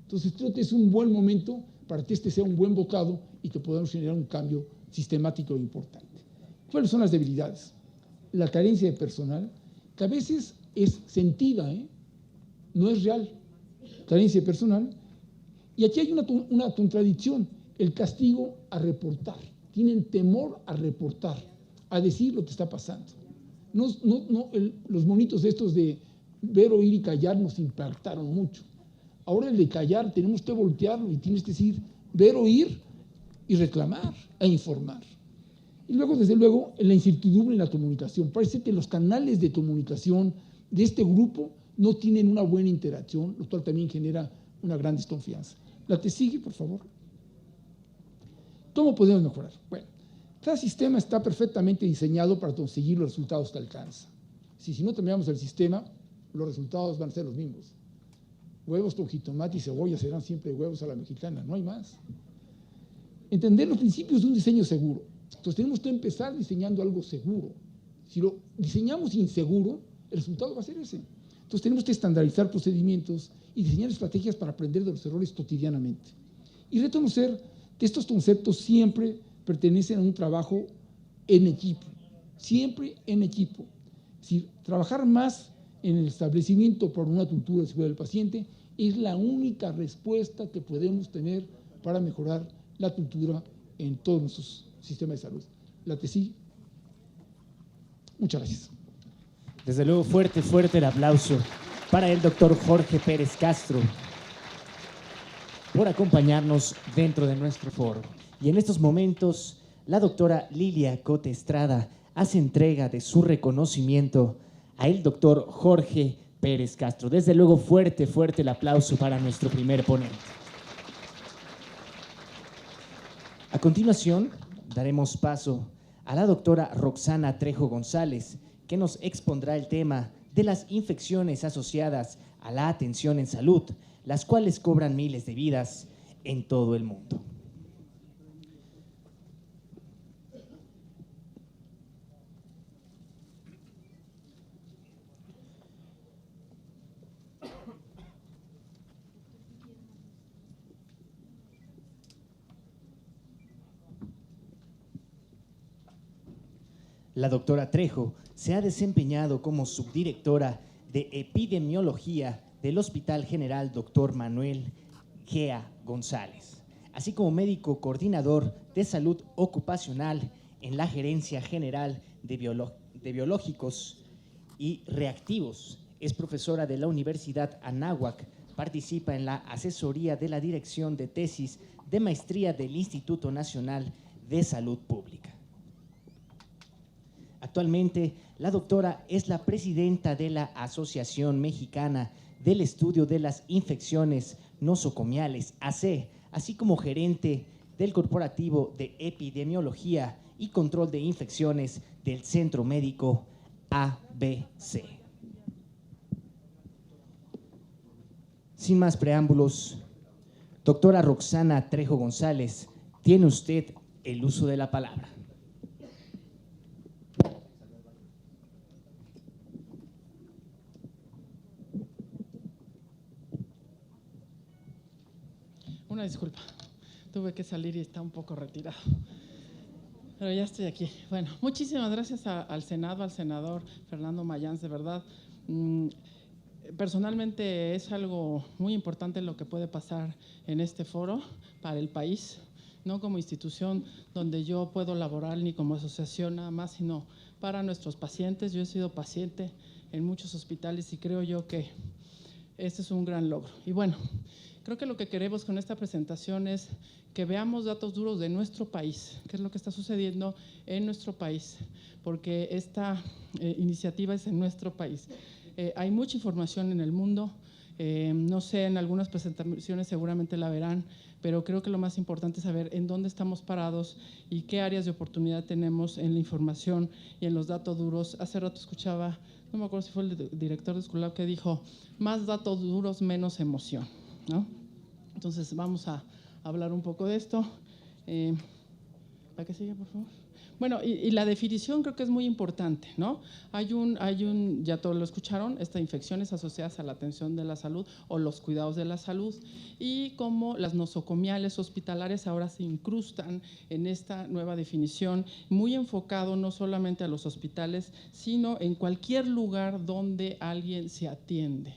Entonces, creo que es un buen momento para que este sea un buen bocado y que podamos generar un cambio sistemático e importante. ¿Cuáles son las debilidades? La carencia de personal, que a veces es sentida, no es real. Carencia de personal. Y aquí hay una contradicción, el castigo a reportar. Tienen temor a reportar, a decir lo que está pasando. Los monitos estos de ver, oír y callar nos impactaron mucho. Ahora el de callar tenemos que voltearlo y tienes que decir ver, oír y reclamar e informar. Y luego, desde luego, en la incertidumbre en la comunicación. Parece que los canales de comunicación de este grupo no tienen una buena interacción, lo cual también genera una gran desconfianza. La que sigue, por favor. ¿Cómo podemos mejorar? Bueno, cada sistema está perfectamente diseñado para conseguir los resultados que alcanza. Si no cambiamos el sistema, los resultados van a ser los mismos. Huevos con jitomate y cebolla serán siempre huevos a la mexicana, no hay más. Entender los principios de un diseño seguro. Entonces tenemos que empezar diseñando algo seguro. Si lo diseñamos inseguro, el resultado va a ser ese. Entonces tenemos que estandarizar procedimientos y diseñar estrategias para aprender de los errores cotidianamente. Y reconocer que estos conceptos siempre pertenecen a un trabajo en equipo, siempre en equipo. Es decir, trabajar más en el establecimiento por una cultura de seguridad del paciente es la única respuesta que podemos tener para mejorar la cultura en todos nuestros sistemas de salud. La TESIG. Muchas gracias. Desde luego, fuerte, fuerte el aplauso para el doctor Jorge Pérez Castro por acompañarnos dentro de nuestro foro. Y en estos momentos, la doctora Lilia Cote Estrada hace entrega de su reconocimiento a el doctor Jorge Pérez Castro. Desde luego, fuerte, fuerte el aplauso para nuestro primer ponente. A continuación, daremos paso a la doctora Roxana Trejo González, que nos expondrá el tema de las infecciones asociadas a la atención en salud, las cuales cobran miles de vidas en todo el mundo. La doctora Trejo se ha desempeñado como subdirectora de epidemiología del Hospital General Dr. Manuel Gea González, así como médico coordinador de salud ocupacional en la Gerencia General de Biológicos y Reactivos. Es profesora de la Universidad Anáhuac, participa en la asesoría de la dirección de tesis de maestría del Instituto Nacional de Salud Pública. Actualmente, la doctora es la presidenta de la Asociación Mexicana del Estudio de las Infecciones Nosocomiales, AC, así como gerente del Corporativo de Epidemiología y Control de Infecciones del Centro Médico ABC. Sin más preámbulos, doctora Roxana Trejo González, tiene usted el uso de la palabra. Una disculpa, tuve que salir y está un poco retirado, pero ya estoy aquí. Bueno, muchísimas gracias al Senado, al senador Fernando Mayans, de verdad. Personalmente es algo muy importante lo que puede pasar en este foro para el país, no como institución donde yo puedo laborar ni como asociación nada más, sino para nuestros pacientes. Yo he sido paciente en muchos hospitales y creo yo que este es un gran logro. Y bueno, creo que lo que queremos con esta presentación es que veamos datos duros de nuestro país, qué es lo que está sucediendo en nuestro país, porque esta iniciativa es en nuestro país. Hay mucha información en el mundo, no sé, en algunas presentaciones seguramente la verán, pero creo que lo más importante es saber en dónde estamos parados y qué áreas de oportunidad tenemos en la información y en los datos duros. Hace rato escuchaba, no me acuerdo si fue el director de Escolab que dijo, más datos duros, menos emoción, ¿no? Entonces vamos a hablar un poco de esto. ¿La que sigue, por favor? Bueno, y la definición creo que es muy importante, ¿no? Hay un, ya todos lo escucharon, infecciones asociadas a la atención de la salud o los cuidados de la salud, y cómo las nosocomiales hospitalarias ahora se incrustan en esta nueva definición, muy enfocado no solamente a los hospitales, sino en cualquier lugar donde alguien se atiende,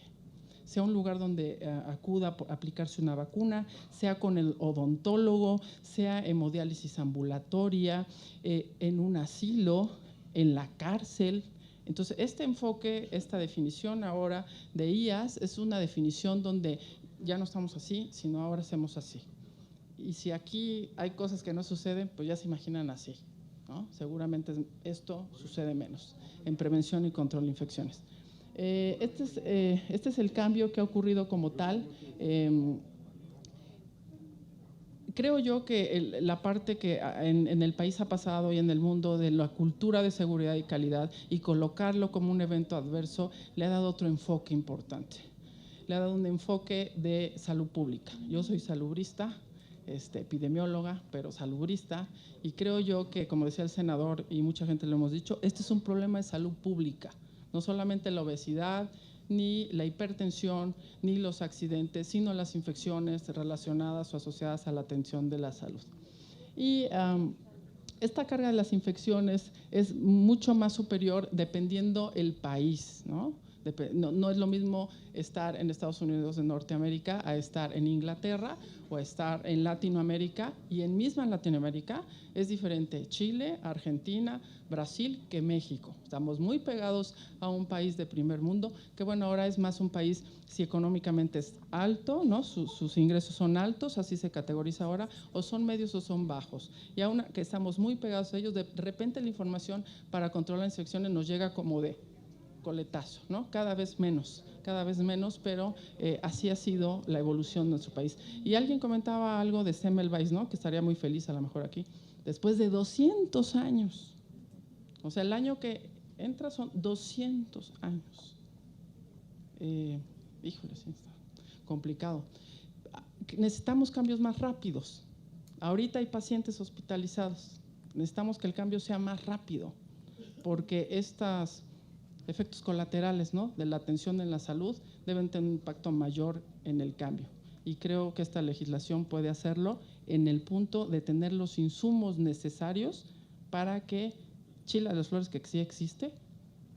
sea un lugar donde acuda a aplicarse una vacuna, sea con el odontólogo, sea hemodiálisis ambulatoria, en un asilo, en la cárcel. Entonces, este enfoque, esta definición ahora de IAS es una definición donde ya no estamos así, sino ahora hacemos así. Y si aquí hay cosas que no suceden, pues ya se imaginan así, ¿no? Seguramente esto sucede menos en prevención y control de infecciones. Este es el cambio que ha ocurrido como tal. Creo yo que la parte que en el país ha pasado y en el mundo de la cultura de seguridad y calidad y colocarlo como un evento adverso le ha dado otro enfoque importante. Le ha dado un enfoque de salud pública. Yo soy salubrista, epidemióloga, pero salubrista, y creo yo que, como decía el senador y mucha gente lo hemos dicho, este es un problema de salud pública. No solamente la obesidad, ni la hipertensión, ni los accidentes, sino las infecciones relacionadas o asociadas a la atención de la salud. Y esta carga de las infecciones es mucho más superior dependiendo el país, ¿no? No es lo mismo estar en Estados Unidos de Norteamérica a estar en Inglaterra o a estar en Latinoamérica, y en misma Latinoamérica es diferente Chile, Argentina, Brasil que México. Estamos muy pegados a un país de primer mundo, que bueno, ahora es más un país si económicamente es alto, ¿no? Sus ingresos son altos, así se categoriza ahora, o son medios o son bajos. Y aún que estamos muy pegados a ellos, de repente la información para controlar las infecciones nos llega como de coletazo, ¿no? Cada vez menos, pero así ha sido la evolución de nuestro país. Y alguien comentaba algo de Semmelweis, ¿no? Que estaría muy feliz a lo mejor aquí, después de 200 años. O sea, el año que entra son 200 años. Híjole, sí, está complicado. Necesitamos cambios más rápidos. Ahorita hay pacientes hospitalizados. Necesitamos que el cambio sea más rápido, porque estos efectos colaterales, ¿no?, de la atención en la salud deben tener un impacto mayor en el cambio. Y creo que esta legislación puede hacerlo en el punto de tener los insumos necesarios para que Chile de las Flores, que sí existe,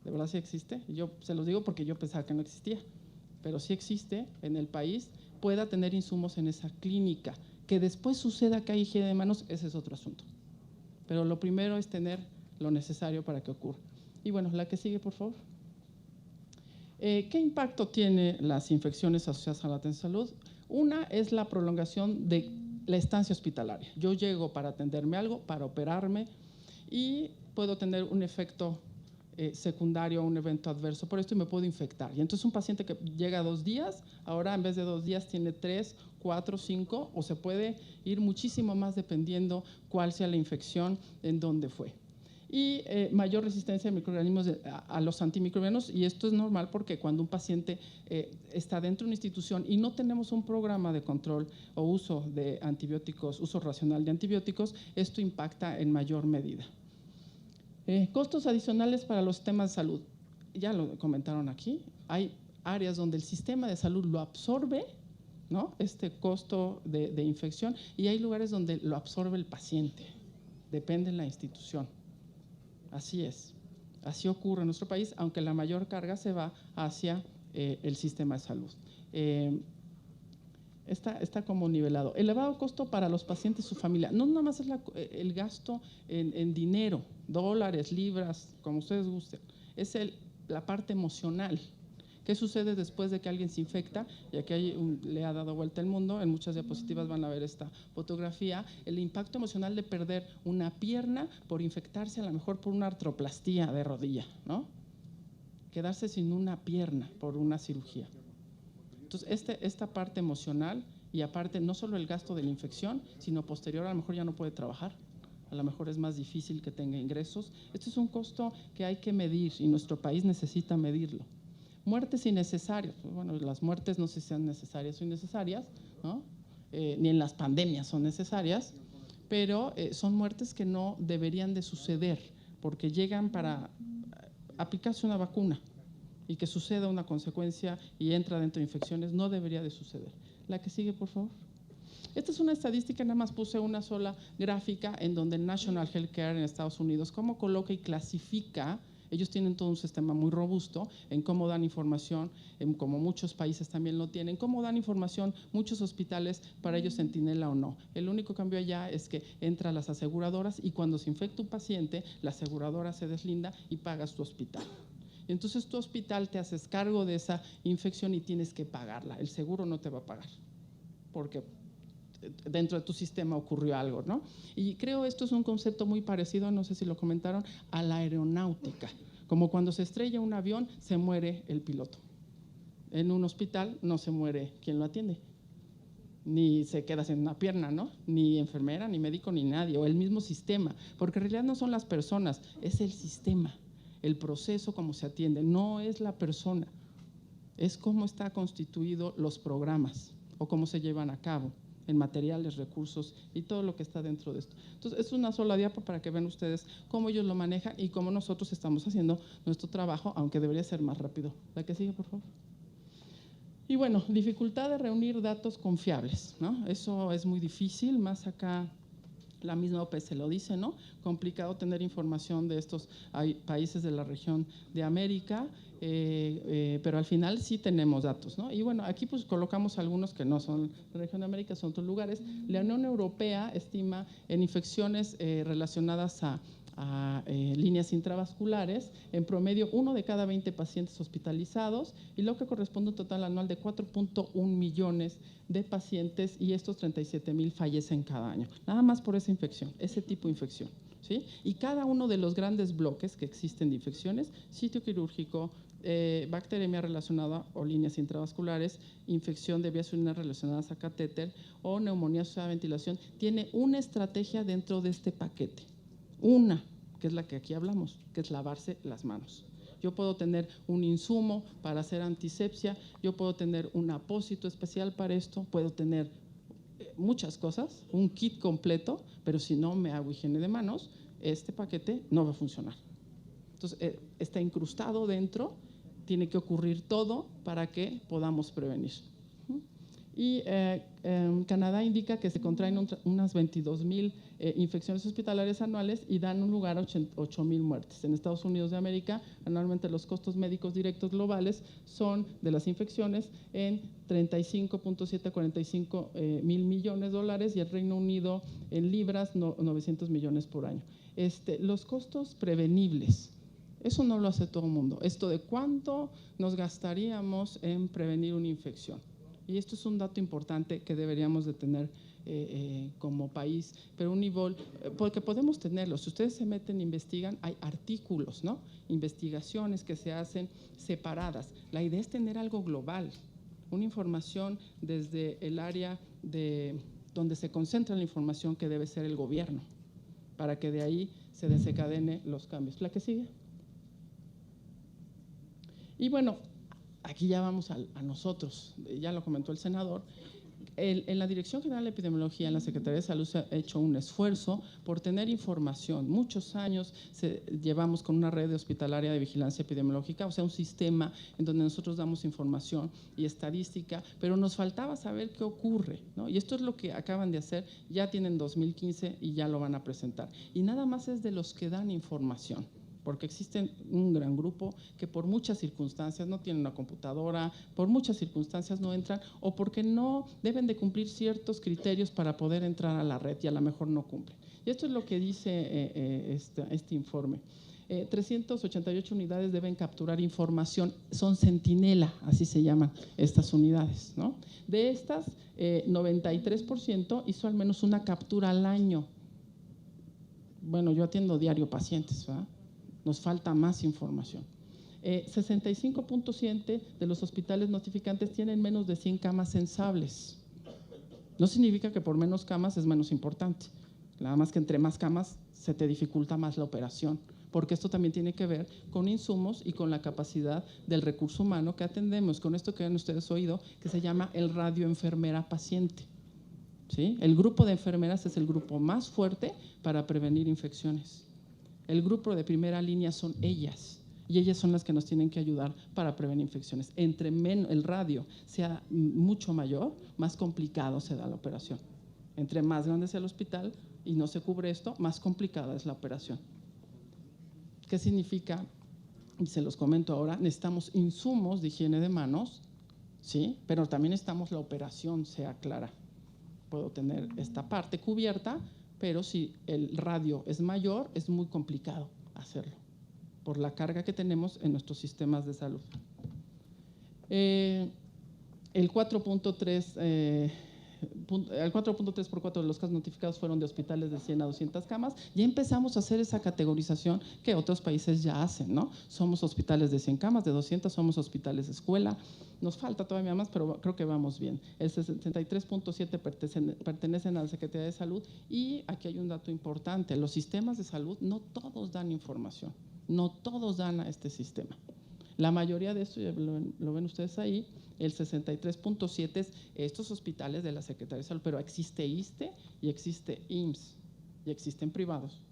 de verdad sí existe, yo se los digo porque yo pensaba que no existía, pero sí existe en el país, pueda tener insumos en esa clínica. Que después suceda que hay higiene de manos, ese es otro asunto. Pero lo primero es tener lo necesario para que ocurra. Y bueno, la que sigue, por favor. ¿Qué impacto tienen las infecciones asociadas a la atención de salud? Una es la prolongación de la estancia hospitalaria. Yo llego para atenderme algo, para operarme, y puedo tener un efecto secundario, un evento adverso por esto, y me puedo infectar. Y entonces un paciente que llega 2 días, ahora en vez de 2 días tiene 3, 4, 5, o se puede ir muchísimo más dependiendo cuál sea la infección, en dónde fue. Y mayor resistencia de microorganismos a los antimicrobianos, y esto es normal porque cuando un paciente está dentro de una institución y no tenemos un programa de control o uso de antibióticos, uso racional de antibióticos, esto impacta en mayor medida. Costos adicionales para los sistemas de salud. Ya lo comentaron aquí, hay áreas donde el sistema de salud lo absorbe, ¿no?, este costo de infección, y hay lugares donde lo absorbe el paciente, depende de la institución. Así es, así ocurre en nuestro país, aunque la mayor carga se va hacia el sistema de salud. Está como nivelado. Elevado costo para los pacientes y su familia. No nada más es el gasto en dinero, dólares, libras, como ustedes gusten. Es la parte emocional. ¿Qué sucede después de que alguien se infecta? Y aquí le ha dado vuelta el mundo, en muchas diapositivas van a ver esta fotografía, el impacto emocional de perder una pierna por infectarse a lo mejor por una artroplastía de rodilla, ¿no? Quedarse sin una pierna por una cirugía. Entonces, esta parte emocional, y aparte no solo el gasto de la infección, sino posterior a lo mejor ya no puede trabajar, a lo mejor es más difícil que tenga ingresos. Esto es un costo que hay que medir y nuestro país necesita medirlo. Muertes innecesarias. Pues bueno, las muertes no sé si sean necesarias o innecesarias, ¿no? Ni en las pandemias son necesarias, pero son muertes que no deberían de suceder porque llegan para aplicarse una vacuna y que suceda una consecuencia y entra dentro de infecciones, no debería de suceder. La que sigue, por favor. Esta es una estadística, nada más puse una sola gráfica en donde el National Healthcare en Estados Unidos, cómo coloca y clasifica. Ellos tienen todo un sistema muy robusto en cómo dan información, como muchos países también lo tienen, cómo dan información muchos hospitales para ellos centinela o no. El único cambio allá es que entran las aseguradoras y cuando se infecta un paciente, la aseguradora se deslinda y pagas tu hospital. Entonces tu hospital te haces cargo de esa infección y tienes que pagarla. El seguro no te va a pagar porque dentro de tu sistema ocurrió algo, ¿no? Y creo esto es un concepto muy parecido, no sé si lo comentaron, a la aeronáutica. Como cuando se estrella un avión, se muere el piloto. En un hospital no se muere quien lo atiende, ni se queda sin una pierna, ¿no? Ni enfermera, ni médico, ni nadie, o el mismo sistema, porque en realidad no son las personas, es el sistema, el proceso como se atiende, no es la persona, es cómo está constituido los programas o cómo se llevan a cabo en materiales, recursos y todo lo que está dentro de esto. Entonces, es una sola diapo para que vean ustedes cómo ellos lo manejan y cómo nosotros estamos haciendo nuestro trabajo, aunque debería ser más rápido. La que sigue, por favor. Y bueno, dificultad de reunir datos confiables, ¿no? Eso es muy difícil, más acá la misma OPS lo dice, ¿no? Complicado tener información de estos países de la región de América. pero al final sí tenemos datos, ¿no? Y bueno, aquí pues colocamos algunos que no son la región de América, son otros lugares. La Unión Europea estima en infecciones relacionadas a líneas intravasculares, en promedio 1 de cada 20 pacientes hospitalizados, y lo que corresponde a un total anual de 4.1 millones de pacientes, y estos 37,000 fallecen cada año, nada más por esa infección, ese tipo de infección, ¿sí? Y cada uno de los grandes bloques que existen de infecciones, sitio quirúrgico, bacteremia relacionada o líneas intravasculares, infección de vías urinarias relacionadas a catéter o neumonía asociada a ventilación, tiene una estrategia dentro de este paquete. Una, que es la que aquí hablamos, que es lavarse las manos. Yo puedo tener un insumo para hacer antisepsia, yo puedo tener un apósito especial para esto, puedo tener muchas cosas, un kit completo, pero si no me hago higiene de manos, este paquete no va a funcionar. Entonces, está incrustado dentro, tiene que ocurrir todo para que podamos prevenir. Y Canadá indica que se contraen unas 22,000 infecciones hospitalarias anuales y dan un lugar a 8,000 muertes. En Estados Unidos de América, anualmente los costos médicos directos globales son de las infecciones en 35.7 a 45 mil millones de dólares, y el Reino Unido en libras 900 millones por año. Los costos prevenibles, eso no lo hace todo el mundo. Esto de cuánto nos gastaríamos en prevenir una infección. Y esto es un dato importante que deberíamos de tener como país, pero un nivel, porque podemos tenerlo. Si ustedes se meten, investigan, hay artículos, ¿no? Investigaciones que se hacen separadas. La idea es tener algo global, una información desde el área de donde se concentra la información, que debe ser el gobierno, para que de ahí se desencadene los cambios. ¿La que sigue? Y bueno, aquí ya vamos a nosotros, ya lo comentó el senador. En la Dirección General de Epidemiología, en la Secretaría de Salud, se ha hecho un esfuerzo por tener información. Muchos años llevamos con una red hospitalaria de vigilancia epidemiológica, o sea, un sistema en donde nosotros damos información y estadística, pero nos faltaba saber qué ocurre, ¿no? Y esto es lo que acaban de hacer, ya tienen 2015 y ya lo van a presentar. Y nada más es de los que dan información, porque existen un gran grupo que por muchas circunstancias no tienen una computadora, por muchas circunstancias no entran, o porque no deben de cumplir ciertos criterios para poder entrar a la red y a lo mejor no cumplen. Y esto es lo que dice este informe. 388 unidades deben capturar información, son centinela, así se llaman estas unidades, ¿no? De estas, 93% hizo al menos una captura al año. Bueno, yo atiendo diario pacientes, ¿verdad? Nos falta más información. 65.7 de los hospitales notificantes tienen menos de 100 camas sensables. No significa que por menos camas es menos importante, nada más que entre más camas se te dificulta más la operación, porque esto también tiene que ver con insumos y con la capacidad del recurso humano que atendemos, con esto que han ustedes oído, que se llama el radio enfermera paciente. ¿Sí? El grupo de enfermeras es el grupo más fuerte para prevenir infecciones. El grupo de primera línea son ellas, y ellas son las que nos tienen que ayudar para prevenir infecciones. Entre el radio sea mucho mayor, más complicado se da la operación. Entre más grande sea el hospital y no se cubre esto, más complicada es la operación. ¿Qué significa? Y se los comento ahora, necesitamos insumos de higiene de manos, ¿sí? Pero también necesitamos la operación sea clara. Puedo tener esta parte cubierta, pero si el radio es mayor, es muy complicado hacerlo, por la carga que tenemos en nuestros sistemas de salud. El 4.3 de los casos notificados fueron de hospitales de 100 a 200 camas. Ya empezamos a hacer esa categorización que otros países ya hacen, ¿no? Somos hospitales de 100 camas, de 200 somos hospitales de escuela. Nos falta todavía más, pero creo que vamos bien. El 63.7 pertenecen a la Secretaría de Salud, y aquí hay un dato importante. Los sistemas de salud no todos dan información, no todos dan a este sistema. La mayoría de esto, ya lo ven ustedes ahí, el 63.7 es estos hospitales de la Secretaría de Salud, pero existe ISSSTE y existe IMSS, y existen privados,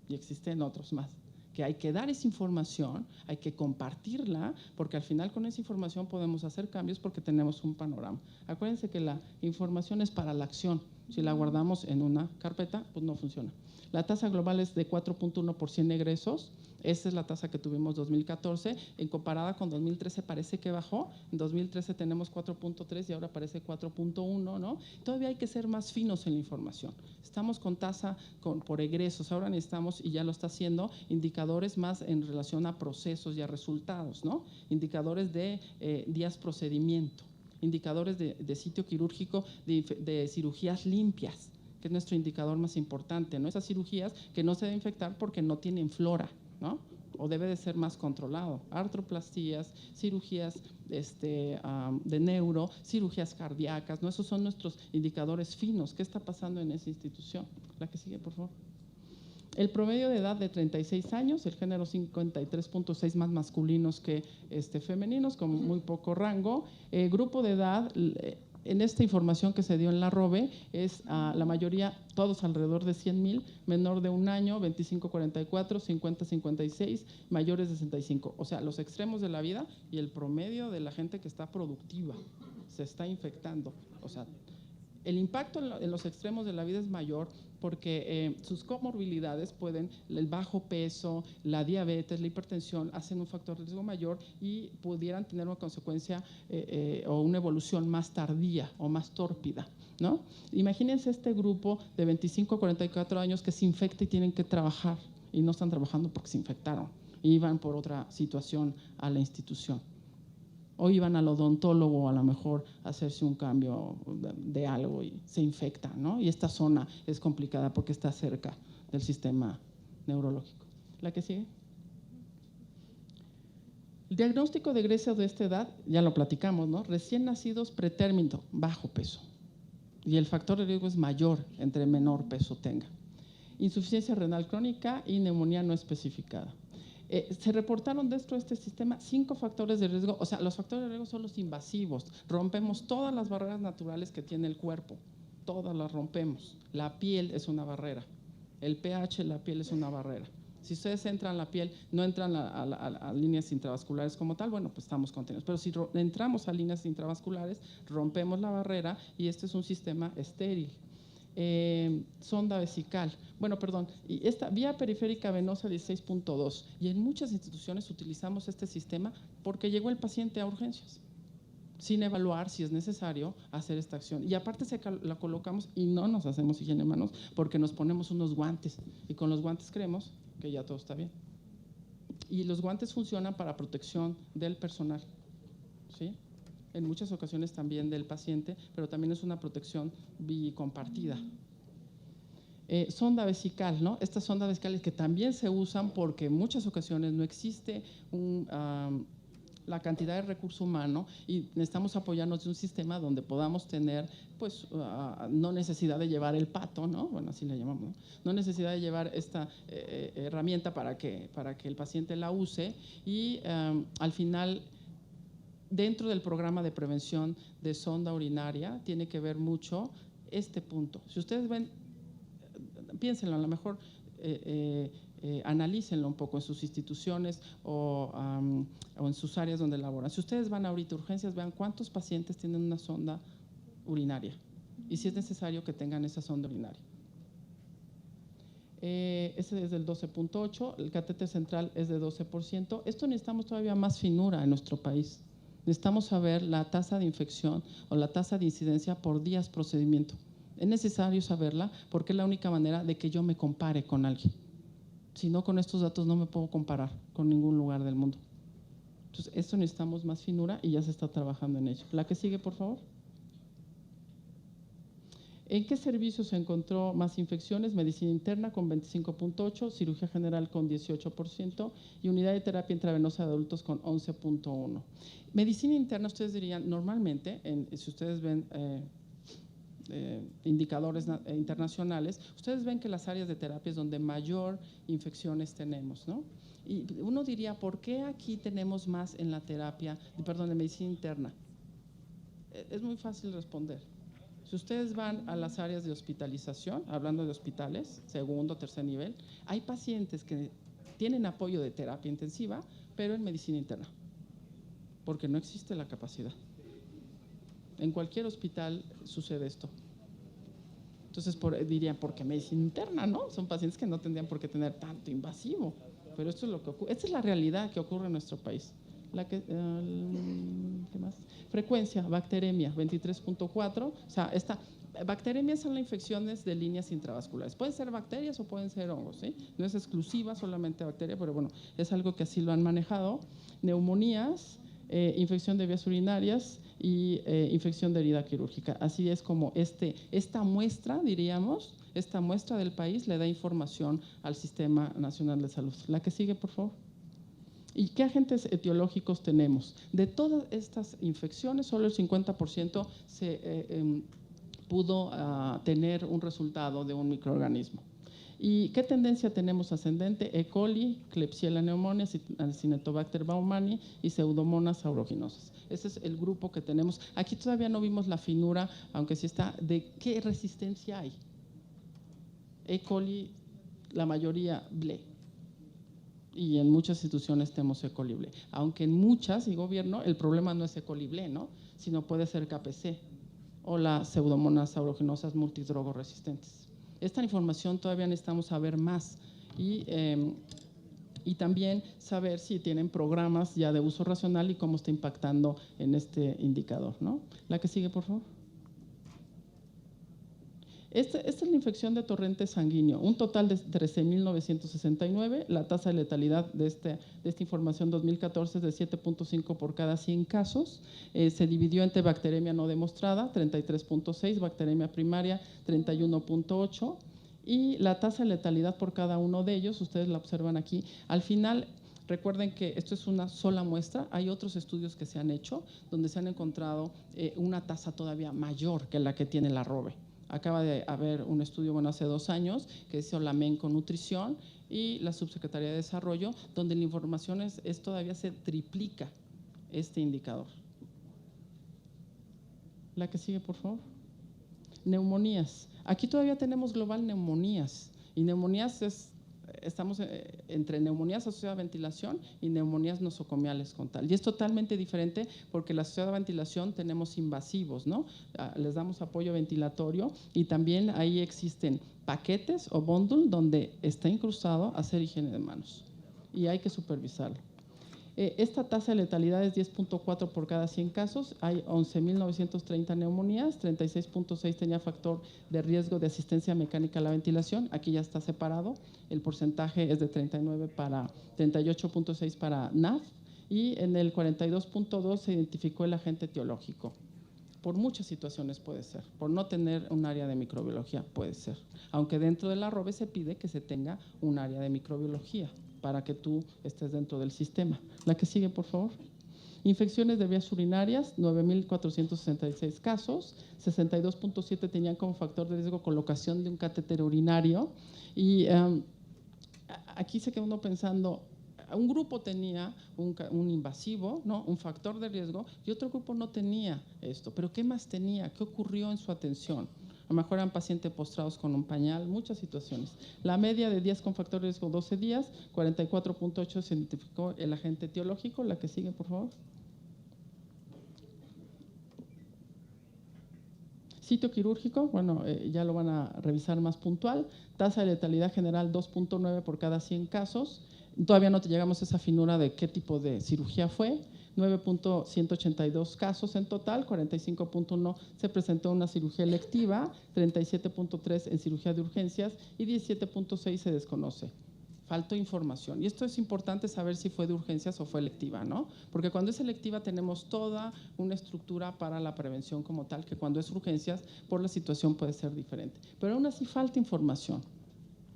y existen otros más, que hay que dar esa información, hay que compartirla, porque al final con esa información podemos hacer cambios porque tenemos un panorama. Acuérdense que la información es para la acción, Si la guardamos en una carpeta, pues no funciona. La tasa global es de 4.1% de egresos. Esa es la tasa que tuvimos 2014. En comparada con 2013 parece que bajó. En 2013 tenemos 4.3 y ahora parece 4.1, ¿no? Todavía hay que ser más finos en la información. Estamos con tasa por egresos. Ahora necesitamos, y ya lo está haciendo, indicadores más en relación a procesos y a resultados, ¿no? Indicadores de días procedimiento, indicadores de sitio quirúrgico, de cirugías limpias, que es nuestro indicador más importante, ¿no? Esas cirugías que no se deben infectar porque no tienen flora, ¿no? O debe de ser más controlado. Artroplastías, cirugías de neuro, cirugías cardíacas, ¿no? Esos son nuestros indicadores finos. ¿Qué está pasando en esa institución? La que sigue, por favor. El promedio de edad de 36 años, el género 53.6 más masculinos que femeninos, con muy poco rango. Grupo de edad, en esta información que se dio en la ROBE, es la mayoría, todos alrededor de 100,000, menor de 1 año, 25-44, 50-56, mayores de 65. O sea, los extremos de la vida y el promedio de la gente que está productiva, se está infectando. O sea, el impacto en los extremos de la vida es mayor porque sus comorbilidades pueden, el bajo peso, la diabetes, la hipertensión, hacen un factor de riesgo mayor y pudieran tener una consecuencia o una evolución más tardía o más tórpida, ¿no? Imagínense este grupo de 25 a 44 años que se infecta y tienen que trabajar y no están trabajando porque se infectaron y van por otra situación a la institución. O iban al odontólogo a lo mejor a hacerse un cambio de algo y se infectan, ¿no? Y esta zona es complicada porque está cerca del sistema neurológico. ¿La que sigue? El diagnóstico de egreso de esta edad, ya lo platicamos, ¿no? Recién nacidos pretérmino, bajo peso. Y el factor de riesgo es mayor entre menor peso tenga. Insuficiencia renal crónica y neumonía no especificada. Se reportaron dentro de este sistema 5 factores de riesgo, o sea, los factores de riesgo son los invasivos, rompemos todas las barreras naturales que tiene el cuerpo, todas las rompemos. La piel es una barrera, el pH de la piel es una barrera. Si ustedes entran a la piel, no entran a líneas intravasculares como tal, bueno, pues estamos contenidos. Pero si entramos a líneas intravasculares, rompemos la barrera y este es un sistema estéril. Sonda vesical, y esta vía periférica venosa 16.2, y en muchas instituciones utilizamos este sistema porque llegó el paciente a urgencias, sin evaluar si es necesario hacer esta acción. Y aparte la colocamos y no nos hacemos higiene de manos porque nos ponemos unos guantes y con los guantes creemos que ya todo está bien. Y los guantes funcionan para protección del personal, ¿sí? En muchas ocasiones también del paciente, pero también es una protección bicompartida. Sonda vesical, ¿no? Estas sondas vesicales que también se usan porque en muchas ocasiones no existe la cantidad de recurso humano y necesitamos apoyarnos de un sistema donde podamos tener, pues, no necesidad de llevar el pato, ¿no? Bueno, así le llamamos, ¿no? No necesidad de llevar esta herramienta para que el paciente la use y al final, dentro del programa de prevención de sonda urinaria, tiene que ver mucho este punto. Si ustedes ven, piénsenlo, a lo mejor analícenlo un poco en sus instituciones o en sus áreas donde laboran. Si ustedes van ahorita a urgencias, vean cuántos pacientes tienen una sonda urinaria y si es necesario que tengan esa sonda urinaria. Ese es del 12.8, el catéter central es de 12%. Esto necesitamos todavía más finura en nuestro país. Necesitamos saber la tasa de infección o la tasa de incidencia por días procedimiento. Es necesario saberla porque es la única manera de que yo me compare con alguien. Si no, con estos datos no me puedo comparar con ningún lugar del mundo. Entonces, esto necesitamos más finura y ya se está trabajando en ello. La que sigue, por favor. ¿En qué servicios se encontró más infecciones? Medicina interna con 25.8, cirugía general con 18% y unidad de terapia intravenosa de adultos con 11.1. Medicina interna, ustedes dirían, normalmente, si ustedes ven indicadores internacionales, ustedes ven que las áreas de terapia es donde mayor infecciones tenemos, ¿no? Y uno diría, ¿por qué aquí tenemos más en la terapia, de medicina interna? Es muy fácil responder. Si ustedes van a las áreas de hospitalización, hablando de hospitales, segundo, tercer nivel, hay pacientes que tienen apoyo de terapia intensiva, pero en medicina interna, porque no existe la capacidad. En cualquier hospital sucede esto. Entonces dirían, ¿por qué medicina interna? ¿No? Son pacientes que no tendrían por qué tener tanto invasivo, pero esto es lo que ocurre. Esta es la realidad que ocurre en nuestro país. ¿Qué más? Frecuencia, bacteremia, 23.4. O sea, bacteremia son las infecciones de líneas intravasculares. Pueden ser bacterias o pueden ser hongos, ¿sí? No es exclusiva solamente bacteria, pero bueno, es algo que así lo han manejado. Neumonías, infección de vías urinarias y infección de herida quirúrgica. Así es como esta muestra, diríamos, esta muestra del país le da información al Sistema Nacional de Salud. La que sigue, por favor. ¿Y qué agentes etiológicos tenemos? De todas estas infecciones, solo el 50% se pudo tener un resultado de un microorganismo. ¿Y qué tendencia tenemos ascendente? E. coli, Klebsiella pneumoniae, Acinetobacter baumannii y Pseudomonas aeruginosa. Ese es el grupo que tenemos. Aquí todavía no vimos la finura, aunque sí está, de qué resistencia hay. E. coli, la mayoría ble. Y en muchas instituciones tenemos E. coli ble. Aunque en muchas, y gobierno, el problema no es E. coli ble, ¿no? Sino puede ser KPC o las Pseudomonas aeruginosas multidrogoresistentes. Esta información todavía necesitamos saber más y también saber si tienen programas ya de uso racional y cómo está impactando en este indicador, ¿no? La que sigue, por favor. Esta es la infección de torrente sanguíneo, un total de 13.969, la tasa de letalidad de esta información 2014 es de 7.5 por cada 100 casos, se dividió entre bacteremia no demostrada, 33.6, bacteremia primaria, 31.8, y la tasa de letalidad por cada uno de ellos, ustedes la observan aquí, al final. Recuerden que esto es una sola muestra, hay otros estudios que se han hecho donde se han encontrado una tasa todavía mayor que la que tiene la ROVE. Acaba de haber un estudio, bueno, hace 2 años, que hizo la MENCO Nutrición y la Subsecretaría de Desarrollo, donde la información todavía se triplica este indicador. La que sigue, por favor. Neumonías. Aquí todavía tenemos global neumonías, y neumonías estamos entre neumonías asociadas a ventilación y neumonías nosocomiales con tal. Y es totalmente diferente porque la asociada a ventilación tenemos invasivos, ¿no? Les damos apoyo ventilatorio y también ahí existen paquetes o bundle donde está incrustado hacer higiene de manos y hay que supervisarlo. Esta tasa de letalidad es 10.4 por cada 100 casos, hay 11.930 neumonías, 36.6 tenía factor de riesgo de asistencia mecánica a la ventilación, aquí ya está separado, el porcentaje es de 38.6 para NAF y en el 42.2 se identificó el agente etiológico. Por muchas situaciones puede ser, por no tener un área de microbiología puede ser, aunque dentro de la ROVE se pide que se tenga un área de microbiología para que tú estés dentro del sistema. La que sigue, por favor. Infecciones de vías urinarias, 9.466 casos, 62.7 tenían como factor de riesgo colocación de un catéter urinario. Y aquí se queda uno pensando, un grupo tenía un invasivo, ¿no? Un factor de riesgo, y otro grupo no tenía esto. ¿Pero qué más tenía? ¿Qué ocurrió en su atención? A lo mejor eran pacientes postrados con un pañal, muchas situaciones. La media de días con factor de riesgo, 12 días, 44.8 se identificó el agente etiológico. La que sigue, por favor. Sitio quirúrgico, bueno, ya lo van a revisar más puntual. Tasa de letalidad general 2.9 por cada 100 casos. Todavía no te llegamos a esa finura de qué tipo de cirugía fue. 9.182 casos en total, 45.1 se presentó una cirugía electiva, 37.3 en cirugía de urgencias y 17.6 se desconoce. Faltó información. Y esto es importante saber si fue de urgencias o fue electiva, ¿no? Porque cuando es electiva tenemos toda una estructura para la prevención como tal, que cuando es urgencias, por la situación puede ser diferente. Pero aún así falta información,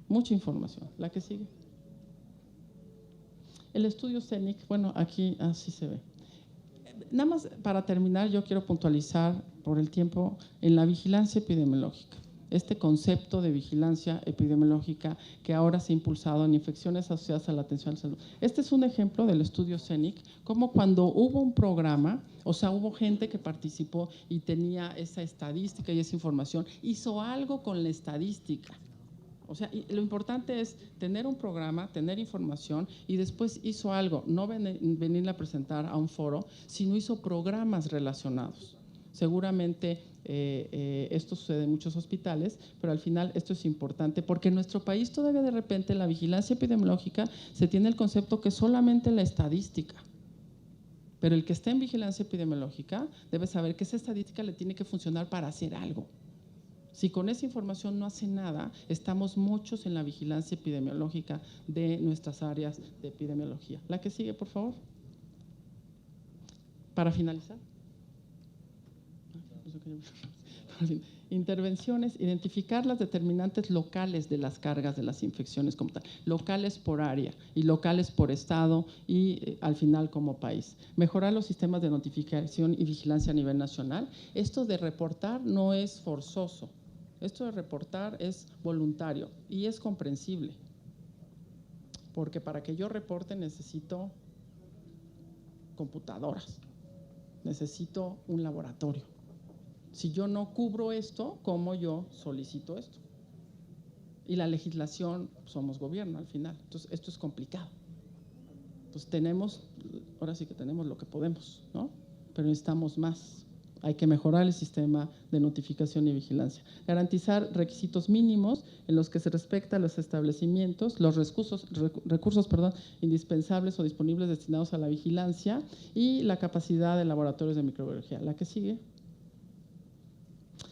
mucha información. La que sigue. El estudio CENIC, bueno, aquí así se ve. Nada más para terminar, yo quiero puntualizar por el tiempo en la vigilancia epidemiológica. Este concepto de vigilancia epidemiológica que ahora se ha impulsado en infecciones asociadas a la atención a la salud. Este es un ejemplo del estudio CENIC, como cuando hubo un programa, o sea, hubo gente que participó y tenía esa estadística y esa información, hizo algo con la estadística. O sea, lo importante es tener un programa, tener información y después hizo algo, no venirle a presentar a un foro, sino hizo programas relacionados. O Seguramente esto sucede en muchos hospitales, pero al final esto es importante porque en nuestro país todavía de repente la vigilancia epidemiológica se tiene el concepto que solamente la estadística. Pero el que esté en vigilancia epidemiológica debe saber que esa estadística le tiene que funcionar para hacer algo. Si con esa información no hace nada, estamos muchos en la vigilancia epidemiológica de nuestras áreas de epidemiología. La que sigue, por favor. Para finalizar. Intervenciones, identificar las determinantes locales de las cargas de las infecciones como tal, locales por área y locales por estado y al final como país. Mejorar los sistemas de notificación y vigilancia a nivel nacional. Esto de reportar no es forzoso, esto de reportar es voluntario y es comprensible, porque para que yo reporte necesito computadoras, necesito un laboratorio. Si yo no cubro esto, ¿cómo yo solicito esto? Y la legislación, somos gobierno al final, entonces esto es complicado. Entonces ahora sí que tenemos lo que podemos, ¿no? Pero necesitamos más. Hay que mejorar el sistema de notificación y vigilancia. Garantizar requisitos mínimos en los que se respecta los establecimientos, los recursos indispensables o disponibles destinados a la vigilancia y la capacidad de laboratorios de microbiología. La que sigue.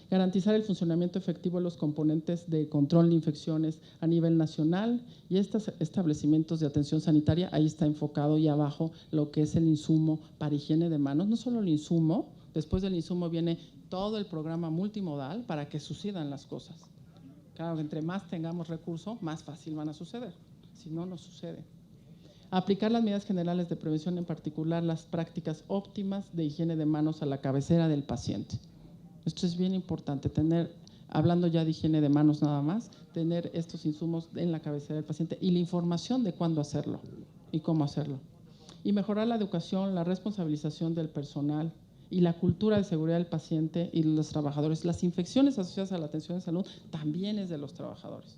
Garantizar el funcionamiento efectivo de los componentes de control de infecciones a nivel nacional y estos establecimientos de atención sanitaria, ahí está enfocado y abajo lo que es el insumo para higiene de manos, no solo el insumo, después del insumo viene todo el programa multimodal para que sucedan las cosas. Claro, entre más tengamos recursos, más fácil van a suceder, si no, no sucede. Aplicar las medidas generales de prevención, en particular las prácticas óptimas de higiene de manos a la cabecera del paciente. Esto es bien importante, hablando ya de higiene de manos nada más, tener estos insumos en la cabecera del paciente y la información de cuándo hacerlo y cómo hacerlo. Y mejorar la educación, la responsabilización del personal y la cultura de seguridad del paciente y de los trabajadores. Las infecciones asociadas a la atención de salud también es de los trabajadores.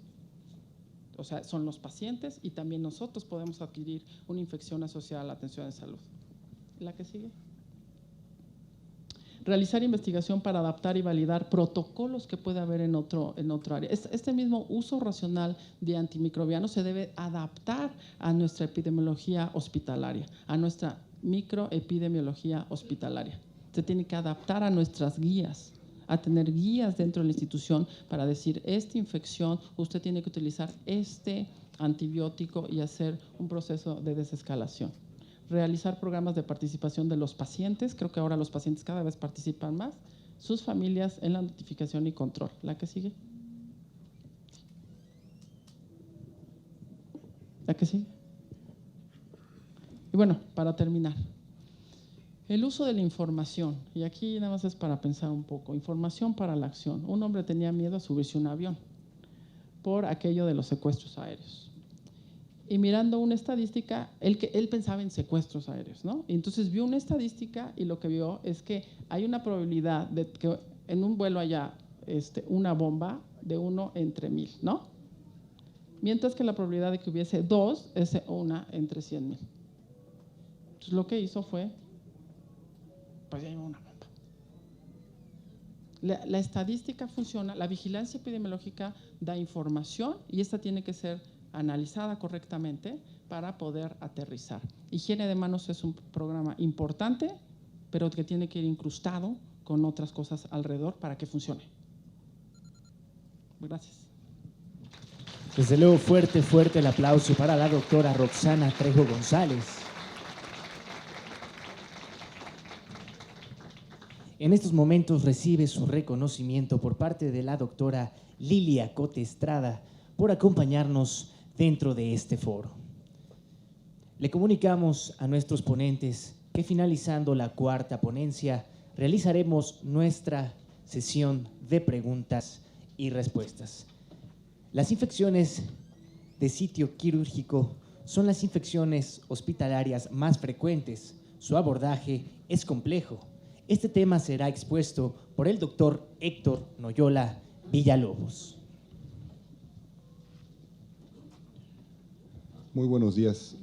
O sea, son los pacientes y también nosotros podemos adquirir una infección asociada a la atención de salud. ¿La que sigue? Realizar investigación para adaptar y validar protocolos que puede haber en otro área. Este mismo uso racional de antimicrobianos se debe adaptar a nuestra epidemiología hospitalaria, a nuestra microepidemiología hospitalaria. Se tiene que adaptar a nuestras guías, a tener guías dentro de la institución para decir, esta infección, usted tiene que utilizar este antibiótico y hacer un proceso de desescalación. Realizar programas de participación de los pacientes, creo que ahora los pacientes cada vez participan más, sus familias en la notificación y control. ¿La que sigue? ¿La que sigue? Y bueno, para terminar, el uso de la información, y aquí nada más es para pensar un poco, información para la acción. Un hombre tenía miedo a subirse a un avión por aquello de los secuestros aéreos. Y mirando una estadística, él pensaba en secuestros aéreos, ¿no? Y entonces vio una estadística y lo que vio es que hay una probabilidad de que en un vuelo haya una bomba de 1 entre 1000, ¿no? Mientras que la probabilidad de que hubiese 2 es 1 entre 100,000. Entonces lo que hizo fue, pues ya iba una bomba. La estadística funciona, la vigilancia epidemiológica da información y esta tiene que ser analizada correctamente para poder aterrizar. Higiene de manos es un programa importante, pero que tiene que ir incrustado con otras cosas alrededor para que funcione. Gracias. Desde luego, fuerte el aplauso para la doctora Roxana Trejo González. En estos momentos recibe su reconocimiento por parte de la doctora Lilia Cote Estrada por acompañarnos dentro de este foro. Le comunicamos a nuestros ponentes que finalizando la cuarta ponencia realizaremos nuestra sesión de preguntas y respuestas. Las infecciones de sitio quirúrgico son las infecciones hospitalarias más frecuentes. Su abordaje es complejo. Este tema será expuesto por el doctor Héctor Noyola Villalobos. Muy buenos días.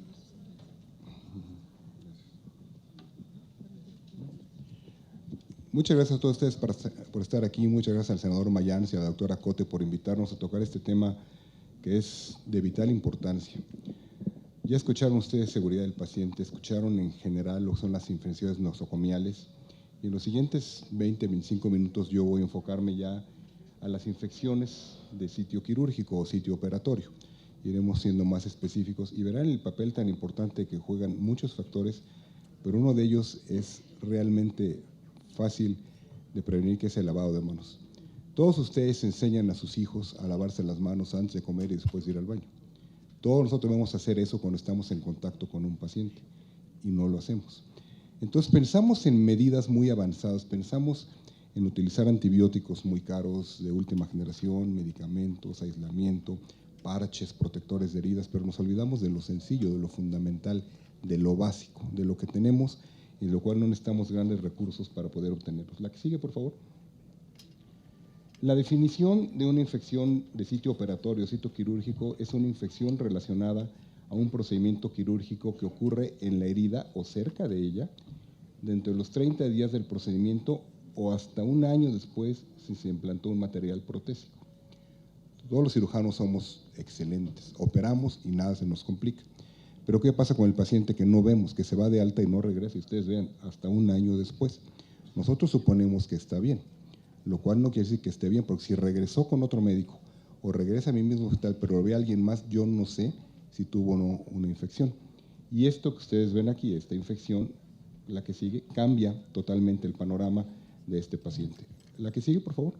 Muchas gracias a todos ustedes por estar aquí. Muchas gracias al senador Mayans y a la doctora Cote por invitarnos a tocar este tema que es de vital importancia. Ya escucharon ustedes seguridad del paciente, escucharon en general lo que son las infecciones nosocomiales. Y en los siguientes 20-25 minutos yo voy a enfocarme ya a las infecciones de sitio quirúrgico o sitio operatorio. Iremos siendo más específicos y verán el papel tan importante que juegan muchos factores, pero uno de ellos es realmente fácil de prevenir, que es el lavado de manos. Todos ustedes enseñan a sus hijos a lavarse las manos antes de comer y después de ir al baño. Todos nosotros debemos hacer eso cuando estamos en contacto con un paciente y no lo hacemos. Entonces pensamos en medidas muy avanzadas, pensamos en utilizar antibióticos muy caros de última generación, medicamentos, aislamiento, parches, protectores de heridas, pero nos olvidamos de lo sencillo, de lo fundamental, de lo básico, de lo que tenemos y de lo cual no necesitamos grandes recursos para poder obtenerlos. La que sigue, por favor. La definición de una infección de sitio operatorio, sitio quirúrgico, es una infección relacionada a un procedimiento quirúrgico que ocurre en la herida o cerca de ella, dentro de los 30 días del procedimiento o hasta un año después si se implantó un material protésico. Todos los cirujanos somos excelentes, operamos y nada se nos complica. Pero ¿qué pasa con el paciente que no vemos, que se va de alta y no regresa? Y ustedes vean, hasta un año después. Nosotros suponemos que está bien, lo cual no quiere decir que esté bien, porque si regresó con otro médico o regresa a mi mismo hospital, pero ve a alguien más, yo no sé si tuvo o no una infección. Y esto que ustedes ven aquí, esta infección, la que sigue, cambia totalmente el panorama de este paciente. La que sigue, por favor.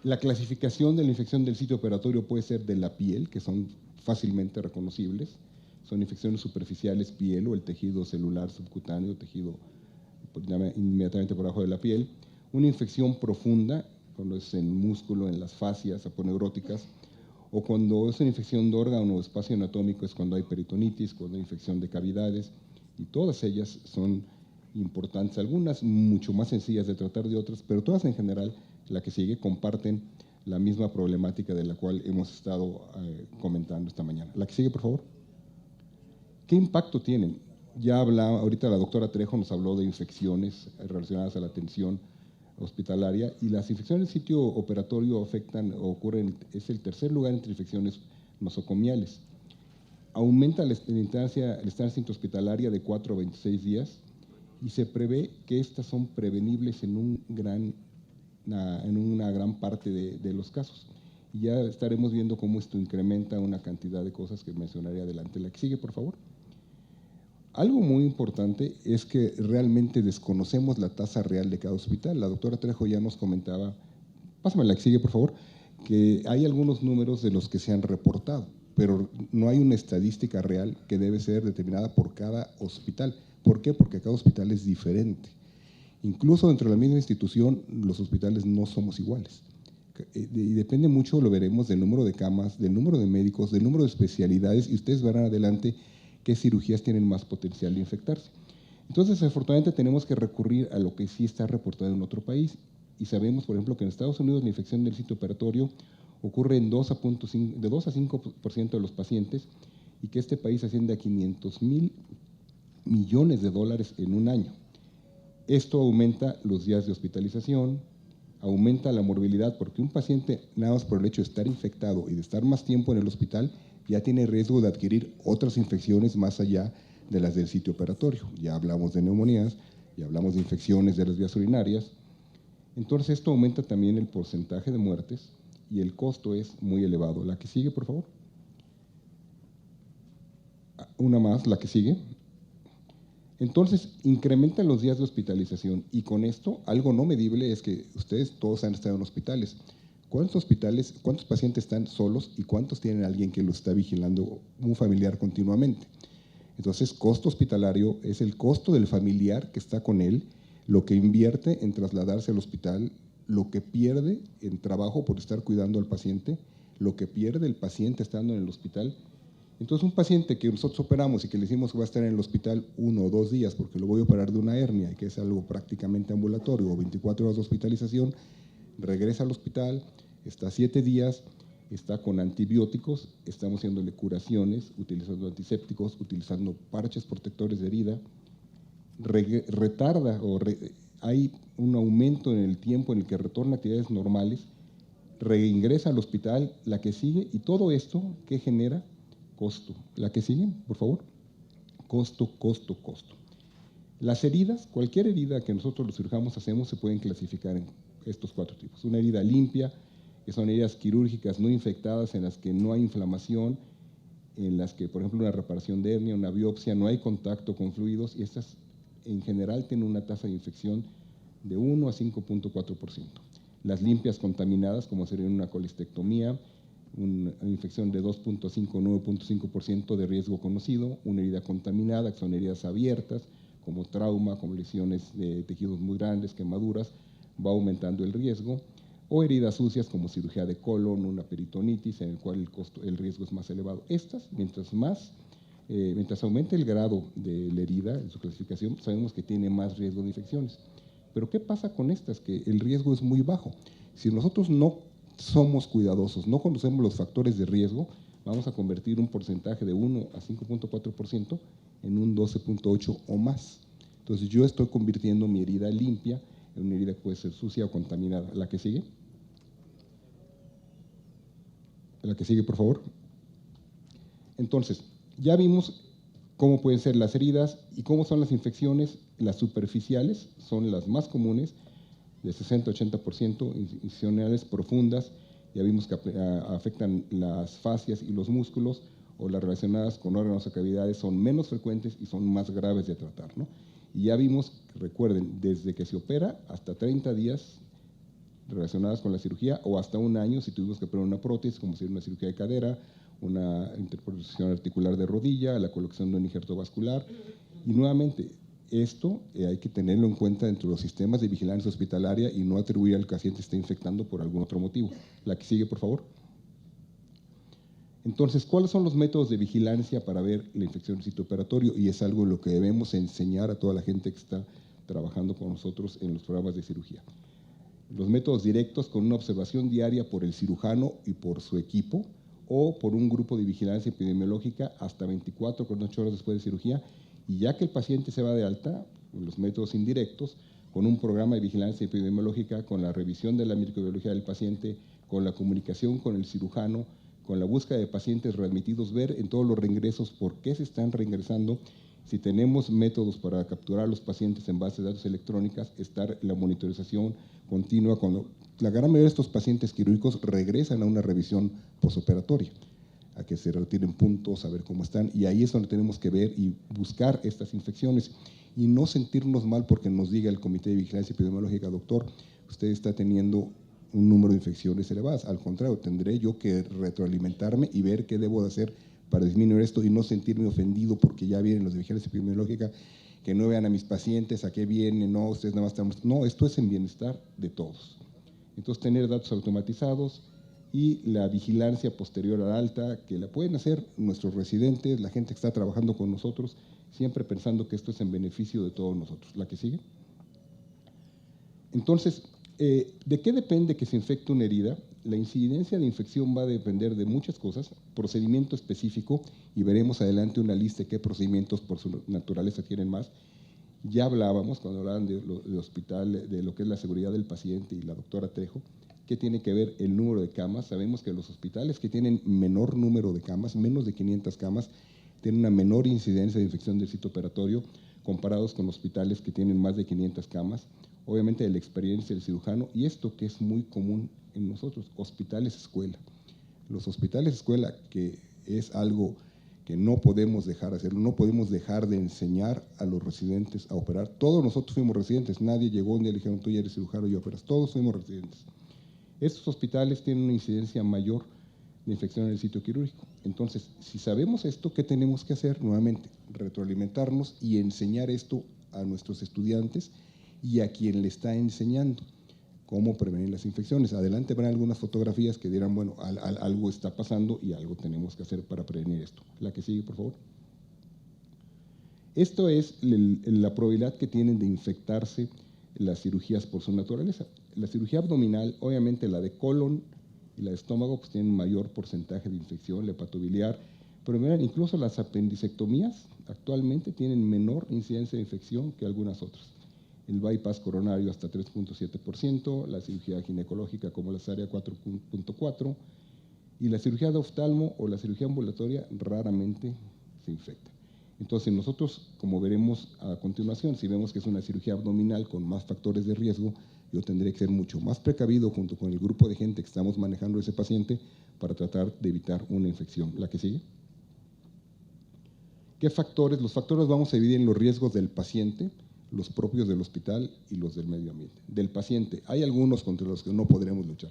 La clasificación de la infección del sitio operatorio puede ser de la piel, que son fácilmente reconocibles. Son infecciones superficiales, piel o el tejido celular subcutáneo, tejido inmediatamente por abajo de la piel. Una infección profunda, cuando es en músculo, en las fascias aponeuróticas, o cuando es una infección de órgano o espacio anatómico, es cuando hay peritonitis, cuando hay infección de cavidades, y todas ellas son importantes, algunas mucho más sencillas de tratar de otras, pero todas en general, la que sigue, comparten la misma problemática de la cual hemos estado comentando esta mañana. La que sigue, por favor. ¿Qué impacto tienen? Ya hablaba, ahorita la doctora Trejo nos habló de infecciones relacionadas a la atención hospitalaria, y las infecciones del sitio operatorio afectan o ocurren, es el tercer lugar entre infecciones nosocomiales. Aumenta la estancia intrahospitalaria de 4 a 26 días y se prevé que estas son prevenibles en una gran parte de los casos. Y ya estaremos viendo cómo esto incrementa una cantidad de cosas que mencionaré adelante. La que sigue, por favor. Algo muy importante es que realmente desconocemos la tasa real de cada hospital. La doctora Trejo ya nos comentaba, pásame la que sigue, por favor, que hay algunos números de los que se han reportado, pero no hay una estadística real que debe ser determinada por cada hospital. ¿Por qué? Porque cada hospital es diferente. Incluso dentro de la misma institución, los hospitales no somos iguales. Y depende mucho, lo veremos, del número de camas, del número de médicos, del número de especialidades, y ustedes verán adelante qué cirugías tienen más potencial de infectarse. Entonces, afortunadamente, tenemos que recurrir a lo que sí está reportado en otro país. Y sabemos, por ejemplo, que en Estados Unidos la infección del sitio operatorio ocurre en de 2 a 5% de los pacientes, y que este país asciende a $500,000 millones en un año. Esto aumenta los días de hospitalización, aumenta la morbilidad, porque un paciente, nada más por el hecho de estar infectado y de estar más tiempo en el hospital, ya tiene riesgo de adquirir otras infecciones más allá de las del sitio operatorio. Ya hablamos de neumonías, ya hablamos de infecciones de las vías urinarias. Entonces, esto aumenta también el porcentaje de muertes y el costo es muy elevado. La que sigue, por favor. Una más, la que sigue. Entonces, incrementa los días de hospitalización, y con esto, algo no medible es que ustedes todos han estado en hospitales. ¿Cuántos pacientes están solos y cuántos tienen a alguien que los está vigilando, un familiar continuamente? Entonces, costo hospitalario es el costo del familiar que está con él, lo que invierte en trasladarse al hospital, lo que pierde en trabajo por estar cuidando al paciente, lo que pierde el paciente estando en el hospital. Entonces, un paciente que nosotros operamos y que le decimos que va a estar en el hospital 1 o 2 días porque lo voy a operar de una hernia, que es algo prácticamente ambulatorio, o 24 horas de hospitalización, regresa al hospital, está 7 días, está con antibióticos, estamos haciéndole curaciones, utilizando antisépticos, utilizando parches protectores de herida, retarda o hay un aumento en el tiempo en el que retorna a actividades normales, reingresa al hospital, la que sigue, y todo esto, ¿qué genera? Costo. La que sigue, por favor. Costo, costo, costo. Las heridas, cualquier herida que nosotros los cirujanos hacemos, se pueden clasificar en estos 4 tipos. Una herida limpia, que son heridas quirúrgicas no infectadas en las que no hay inflamación, en las que, por ejemplo, una reparación de hernia, una biopsia, no hay contacto con fluidos, y estas en general tienen una tasa de infección de 1 a 5.4%. Las limpias contaminadas, como sería una colistectomía, una infección de 2.5 o 9.5% de riesgo conocido, una herida contaminada, que son heridas abiertas, como trauma, como lesiones de tejidos muy grandes, quemaduras, va aumentando el riesgo, o heridas sucias como cirugía de colon, una peritonitis, en el cual el riesgo es más elevado. Estas, mientras aumente el grado de la herida en su clasificación, sabemos que tiene más riesgo de infecciones. Pero ¿qué pasa con estas? Que el riesgo es muy bajo. Si nosotros no somos cuidadosos, no conocemos los factores de riesgo, vamos a convertir un porcentaje de 1 a 5.4% en un 12.8 o más. Entonces yo estoy convirtiendo mi herida limpia en una herida que puede ser sucia o contaminada. ¿La que sigue? La que sigue, por favor. Entonces, ya vimos cómo pueden ser las heridas y cómo son las infecciones. Las superficiales son las más comunes, de 60-80%, infecciones profundas. Ya vimos que afectan las fascias y los músculos, o las relacionadas con órganos o cavidades son menos frecuentes y son más graves de tratar, ¿no? Y ya vimos, recuerden, desde que se opera hasta 30 días relacionadas con la cirugía, o hasta 1 año si tuvimos que poner una prótesis, como sería una cirugía de cadera, una interposición articular de rodilla, la colocación de un injerto vascular. Y nuevamente, esto hay que tenerlo en cuenta dentro de los sistemas de vigilancia hospitalaria y no atribuir al paciente que esté infectando por algún otro motivo. La que sigue, por favor. Entonces, ¿cuáles son los métodos de vigilancia para ver la infección en el sitio operatorio? Y es algo en lo que debemos enseñar a toda la gente que está trabajando con nosotros en los programas de cirugía. Los métodos directos, con una observación diaria por el cirujano y por su equipo, o por un grupo de vigilancia epidemiológica hasta 24 con 8 horas después de cirugía, y ya que el paciente se va de alta, los métodos indirectos, con un programa de vigilancia epidemiológica, con la revisión de la microbiología del paciente, con la comunicación con el cirujano, con la búsqueda de pacientes readmitidos, ver en todos los reingresos por qué se están reingresando. Si tenemos métodos para capturar a los pacientes en bases de datos electrónicas, estar la monitorización continua. Cuando la gran mayoría de estos pacientes quirúrgicos regresan a una revisión posoperatoria, a que se retiren puntos, a ver cómo están, y ahí es donde tenemos que ver y buscar estas infecciones y no sentirnos mal porque nos diga el Comité de Vigilancia Epidemiológica: doctor, usted está teniendo un número de infecciones elevadas. Al contrario, tendré yo que retroalimentarme y ver qué debo de hacer para disminuir esto y no sentirme ofendido porque ya vienen los de vigilancia epidemiológica, que no vean a mis pacientes, a qué vienen, no, ustedes nada más están... No, esto es en bienestar de todos. Entonces, tener datos automatizados y la vigilancia posterior al alta, que la pueden hacer nuestros residentes, la gente que está trabajando con nosotros, siempre pensando que esto es en beneficio de todos nosotros. ¿La que sigue? Entonces, ¿de qué depende que se infecte una herida? La incidencia de infección va a depender de muchas cosas, procedimiento específico, y veremos adelante una lista de qué procedimientos por su naturaleza tienen más. Ya hablábamos, cuando hablaban de hospital, de lo que es la seguridad del paciente, y la doctora Trejo, ¿qué tiene que ver el número de camas? Sabemos que los hospitales que tienen menor número de camas, menos de 500 camas, tienen una menor incidencia de infección del sitio operatorio comparados con hospitales que tienen más de 500 camas. Obviamente, de la experiencia del cirujano, y esto que es muy común en nosotros, hospitales escuela. Los hospitales escuela, que es algo que no podemos dejar de hacer, no podemos dejar de enseñar a los residentes a operar. Todos nosotros fuimos residentes, nadie llegó un día y le dijeron: tú ya eres cirujano y operas. Todos fuimos residentes. Estos hospitales tienen una incidencia mayor de infección en el sitio quirúrgico. Entonces, si sabemos esto, ¿qué tenemos que hacer? Nuevamente, retroalimentarnos y enseñar esto a nuestros estudiantes y a quien le está enseñando cómo prevenir las infecciones. Adelante verán algunas fotografías que dirán: bueno, algo está pasando y algo tenemos que hacer para prevenir esto. La que sigue, por favor. Esto es la probabilidad que tienen de infectarse las cirugías por su naturaleza. La cirugía abdominal, obviamente la de colon y la de estómago, pues tienen mayor porcentaje de infección, la hepatobiliar, pero miren, incluso las apendicectomías actualmente tienen menor incidencia de infección que algunas otras. el bypass coronario hasta 3.7%, la cirugía ginecológica como la cesárea 4.4%, y la cirugía de oftalmo o la cirugía ambulatoria raramente se infecta. Entonces nosotros, como veremos a continuación, si vemos que es una cirugía abdominal con más factores de riesgo, yo tendré que ser mucho más precavido junto con el grupo de gente que estamos manejando ese paciente para tratar de evitar una infección. ¿La que sigue? ¿Qué factores? Los factores vamos a dividir en los riesgos del paciente, los propios del hospital y los del medio ambiente. Del paciente, hay algunos contra los que no podremos luchar.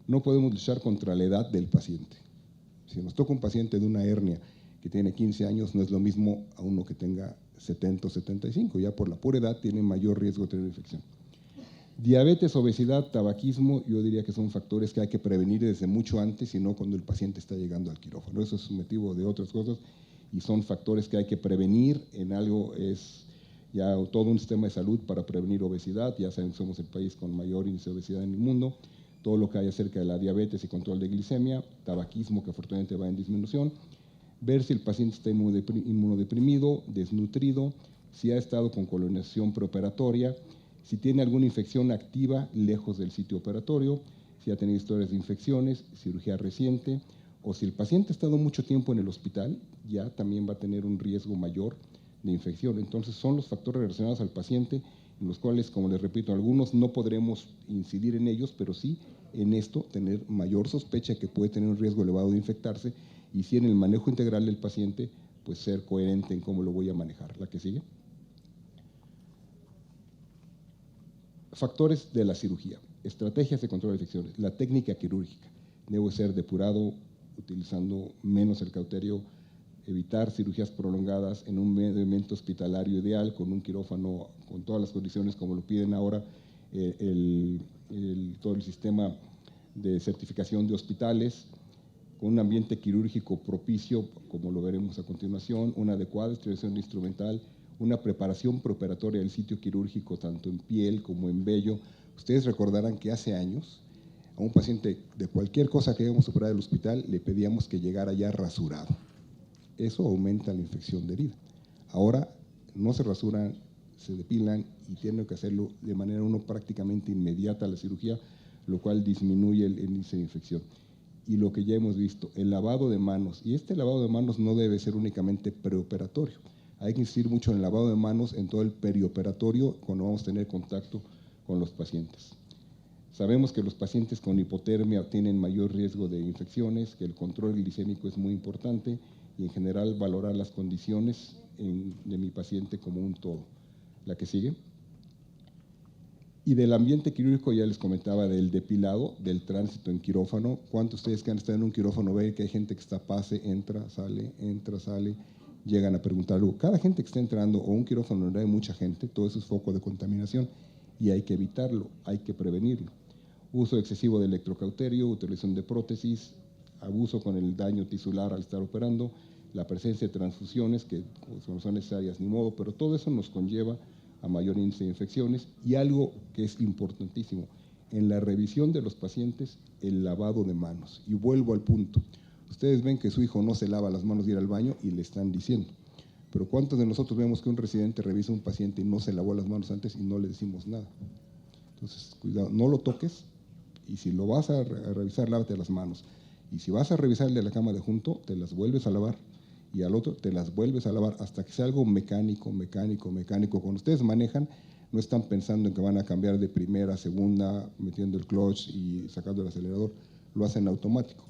No podemos luchar contra la edad del paciente. Si nos toca un paciente de una hernia que tiene 15 años, no es lo mismo a uno que tenga 70 o 75. Ya por la pura edad tiene mayor riesgo de tener infección. Diabetes, obesidad, tabaquismo, yo diría que son factores que hay que prevenir desde mucho antes y no cuando el paciente está llegando al quirófano. Eso es motivo de otras cosas y son factores que hay que prevenir. En algo es ya todo un sistema de salud para prevenir obesidad. Ya saben, somos el país con mayor índice de obesidad en el mundo. Todo lo que hay acerca de la diabetes y control de glicemia, tabaquismo que afortunadamente va en disminución, ver si el paciente está inmunodeprimido, desnutrido, si ha estado con colonización preoperatoria, si tiene alguna infección activa lejos del sitio operatorio, si ha tenido historias de infecciones, cirugía reciente, o si el paciente ha estado mucho tiempo en el hospital, ya también va a tener un riesgo mayor de infección. Entonces son los factores relacionados al paciente en los cuales, como les repito, algunos no podremos incidir en ellos, pero sí en esto tener mayor sospecha que puede tener un riesgo elevado de infectarse y sí en el manejo integral del paciente, pues ser coherente en cómo lo voy a manejar. ¿La que sigue? Factores de la cirugía, estrategias de control de infecciones, la técnica quirúrgica. Debe ser depurado utilizando menos el cauterio, evitar cirugías prolongadas en un evento hospitalario ideal, con un quirófano, con todas las condiciones como lo piden ahora todo el sistema de certificación de hospitales, con un ambiente quirúrgico propicio, como lo veremos a continuación, una adecuada esterilización instrumental, una preparación preoperatoria del sitio quirúrgico, tanto en piel como en vello. Ustedes recordarán que hace años, a un paciente de cualquier cosa que íbamos a operar del hospital, le pedíamos que llegara ya rasurado. Eso aumenta la infección de herida. Ahora no se rasuran, se depilan y tienen que hacerlo de manera prácticamente inmediata a la cirugía, lo cual disminuye el índice de infección. Y lo que ya hemos visto, el lavado de manos, y este lavado de manos no debe ser únicamente preoperatorio. Hay que insistir mucho en el lavado de manos en todo el perioperatorio cuando vamos a tener contacto con los pacientes. Sabemos que los pacientes con hipotermia tienen mayor riesgo de infecciones, que el control glicémico es muy importante y en general valorar las condiciones de mi paciente como un todo. La que sigue. Y del ambiente quirúrgico ya les comentaba del depilado, del tránsito en quirófano. ¿Cuántos de ustedes que han estado en un quirófano ven que hay gente que está pase, entra, sale, llegan a preguntar algo? Cada gente que está entrando o un quirófano donde hay mucha gente, todo eso es foco de contaminación y hay que evitarlo, hay que prevenirlo. Uso excesivo de electrocauterio, utilización de prótesis, abuso con el daño tisular al estar operando, la presencia de transfusiones que no son necesarias ni modo, pero todo eso nos conlleva a mayor índice de infecciones y algo que es importantísimo, en la revisión de los pacientes, el lavado de manos. Y vuelvo al punto, ustedes ven que su hijo no se lava las manos de ir al baño y le están diciendo, pero ¿cuántos de nosotros vemos que un residente revisa a un paciente y no se lavó las manos antes y no le decimos nada? Entonces, cuidado, no lo toques y si lo vas a revisar, lávate las manos. Y si vas a revisarle la cama de junto, te las vuelves a lavar y al otro te las vuelves a lavar hasta que sea algo mecánico. Cuando ustedes manejan, no están pensando en que van a cambiar de primera a segunda, metiendo el clutch y sacando el acelerador, lo hacen automático.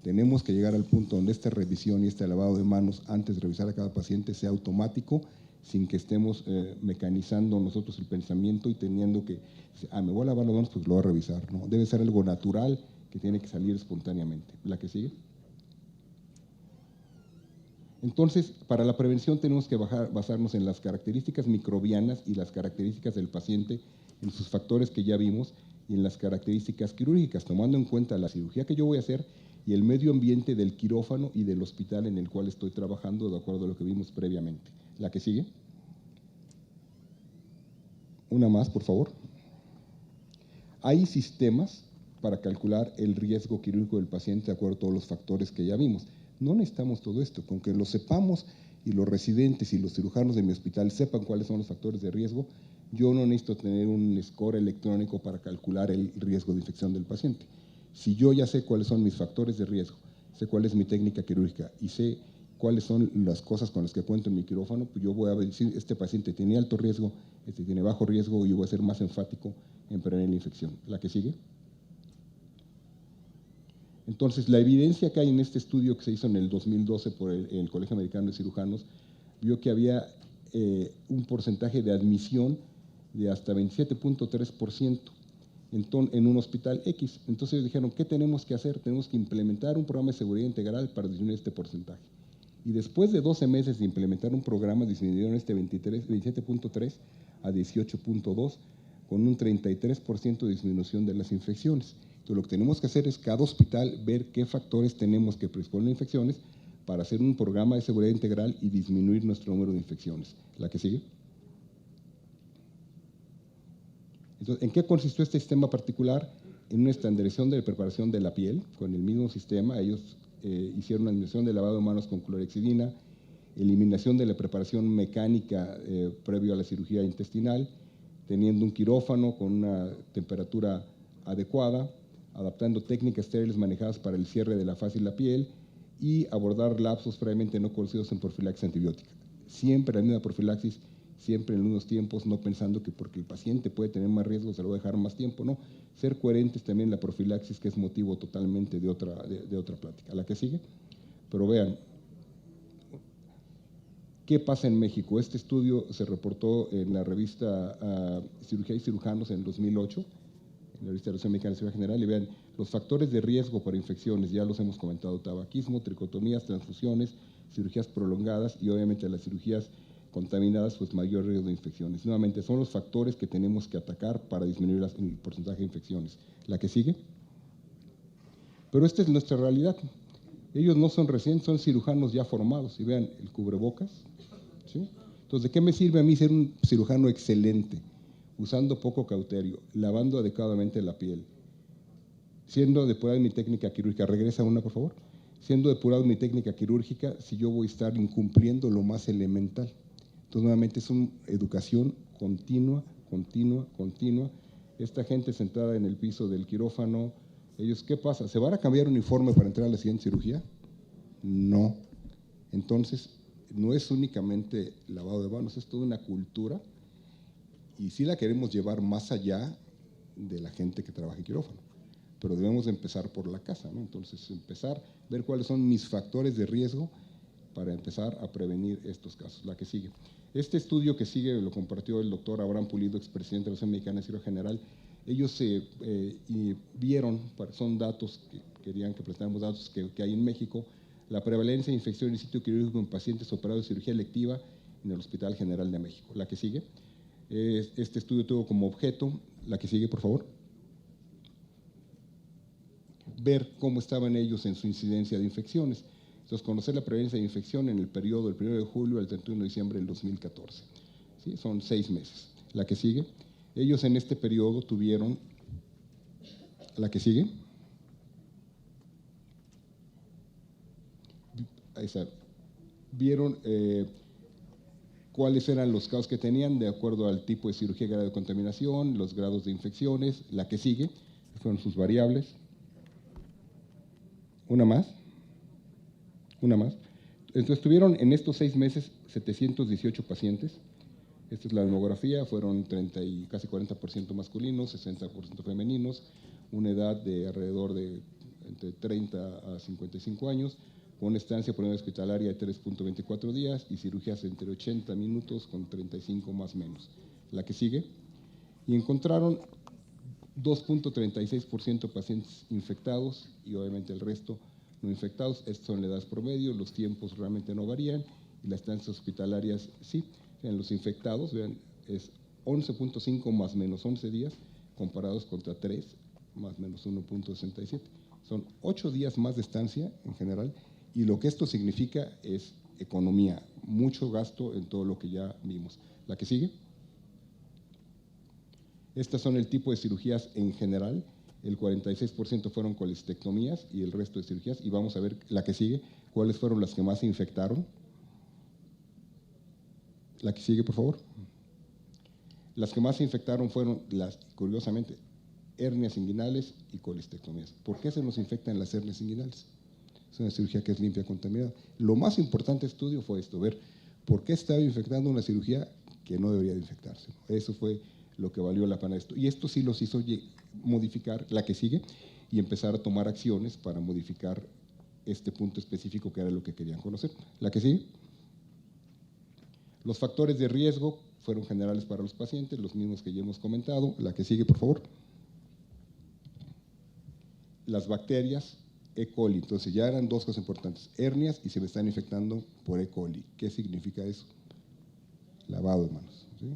Tenemos que llegar al punto donde esta revisión y este lavado de manos antes de revisar a cada paciente sea automático, sin que estemos mecanizando nosotros el pensamiento y teniendo que, me voy a lavar las manos, pues lo voy a revisar. No, debe ser algo natural que tiene que salir espontáneamente. ¿La que sigue? Entonces, para la prevención tenemos que basarnos en las características microbianas y las características del paciente, en sus factores que ya vimos, y en las características quirúrgicas, tomando en cuenta la cirugía que yo voy a hacer y el medio ambiente del quirófano y del hospital en el cual estoy trabajando, de acuerdo a lo que vimos previamente. ¿La que sigue? Una más, por favor. Hay sistemas para calcular el riesgo quirúrgico del paciente de acuerdo a todos los factores que ya vimos. No necesitamos todo esto, con que lo sepamos y los residentes y los cirujanos de mi hospital sepan cuáles son los factores de riesgo, Yo no necesito tener un score electrónico para calcular el riesgo de infección del paciente. Si yo ya sé cuáles son mis factores de riesgo, sé cuál es mi técnica quirúrgica y sé cuáles son las cosas con las que cuento en mi quirófano, pues yo voy a decir, este paciente tiene alto riesgo, este tiene bajo riesgo, y yo voy a ser más enfático en prevenir la infección. ¿La que sigue? Entonces, la evidencia que hay en este estudio que se hizo en el 2012 por el Colegio Americano de Cirujanos, vio que había un porcentaje de admisión de hasta 27.3% en un hospital X. Entonces ellos dijeron, ¿qué tenemos que hacer? Tenemos que implementar un programa de seguridad integral para disminuir este porcentaje. Y después de 12 meses de implementar un programa, disminuyeron este 27.3 a 18.2, con un 33% de disminución de las infecciones. Entonces, lo que tenemos que hacer es cada hospital ver qué factores tenemos que predisponer a infecciones para hacer un programa de seguridad integral y disminuir nuestro número de infecciones. ¿La que sigue? Entonces, ¿en qué consistió este sistema particular? En una estandarización de la preparación de la piel, con el mismo sistema. Ellos hicieron una administración de lavado de manos con clorhexidina, eliminación de la preparación mecánica previo a la cirugía intestinal, teniendo un quirófano con una temperatura adecuada, adaptando técnicas estériles manejadas para el cierre de la faz y la piel, y abordar lapsos previamente no conocidos en profilaxis antibiótica. Siempre la misma profilaxis, siempre en unos tiempos, no pensando que porque el paciente puede tener más riesgo se lo va a dejar más tiempo, no. Ser coherentes también en la profilaxis, que es motivo totalmente de otra plática. ¿La que sigue? Pero vean, ¿qué pasa en México? Este estudio se reportó en la revista Cirugía y Cirujanos en el 2008, en la revista de la Mexicana de Cirugía General, y vean, los factores de riesgo para infecciones, ya los hemos comentado: tabaquismo, tricotomías, transfusiones, cirugías prolongadas y obviamente las cirugías contaminadas, pues mayor riesgo de infecciones. Nuevamente, son los factores que tenemos que atacar para disminuir el porcentaje de infecciones. ¿La que sigue? Pero esta es nuestra realidad. Ellos no son recientes, son cirujanos ya formados. Y vean, el cubrebocas, ¿sí? Entonces, ¿de qué me sirve a mí ser un cirujano excelente, usando poco cauterio, lavando adecuadamente la piel, siendo depurada mi técnica quirúrgica? Regresa una, por favor. Siendo depurada mi técnica quirúrgica, si yo voy a estar incumpliendo lo más elemental. Entonces, nuevamente, es una educación continua. Esta gente sentada en el piso del quirófano, ellos, ¿qué pasa? ¿Se van a cambiar uniforme para entrar a la siguiente cirugía? No. Entonces, no es únicamente lavado de manos, es toda una cultura, y sí la queremos llevar más allá de la gente que trabaja en quirófano, pero debemos empezar por la casa, ¿no? Entonces, ver cuáles son mis factores de riesgo para empezar a prevenir estos casos. La que sigue. Este estudio que sigue lo compartió el doctor Abraham Pulido, expresidente de la Asociación Mexicana de Cirugía General. Ellos vieron, son datos que querían que presentáramos, datos que hay en México, la prevalencia de infección in situ quirúrgico en pacientes operados de cirugía electiva en el Hospital General de México. La que sigue. Este estudio tuvo como objeto, la que sigue, por favor, ver cómo estaban ellos en su incidencia de infecciones. Entonces, conocer la prevalencia de infección en el periodo del 1 de julio al 31 de diciembre del 2014. ¿Sí? Son 6 meses. La que sigue. Ellos en este periodo tuvieron, la que sigue, ahí está, vieron cuáles eran los casos que tenían de acuerdo al tipo de cirugía, grado de contaminación, los grados de infecciones. La que sigue, fueron sus variables. Una más. Entonces, tuvieron en estos 6 meses 718 pacientes. Esta es la demografía, fueron casi 40% masculinos, 60% femeninos, una edad de alrededor de entre 30 a 55 años, con una estancia promedio hospitalaria de 3.24 días y cirugías entre 80 minutos con 35 más menos. La que sigue. Y encontraron 2.36% pacientes infectados y obviamente el resto no infectados. Estas son las edades promedio, los tiempos realmente no varían y las estancias hospitalarias sí. En los infectados, vean, es 11.5 más menos 11 días comparados contra 3 más menos 1.67. Son 8 días más de estancia en general, y lo que esto significa es economía, mucho gasto en todo lo que ya vimos. La que sigue. Estas son el tipo de cirugías en general. El 46% fueron colestectomías y el resto de cirugías. Y vamos a ver la que sigue, cuáles fueron las que más se infectaron. La que sigue, por favor. Las que más se infectaron fueron, curiosamente, hernias inguinales y colistectomías. ¿Por qué se nos infectan las hernias inguinales? Es una cirugía que es limpia, contaminada. Lo más importante estudio fue esto, ver por qué estaba infectando una cirugía que no debería de infectarse. Eso fue lo que valió la pena esto. Y esto sí los hizo modificar, la que sigue, y empezar a tomar acciones para modificar este punto específico que era lo que querían conocer. La que sigue. Los factores de riesgo fueron generales para los pacientes, los mismos que ya hemos comentado. La que sigue, por favor. Las bacterias E. coli. Entonces ya eran dos cosas importantes, hernias y se me están infectando por E. coli. ¿Qué significa eso? Lavado de manos. ¿Sí?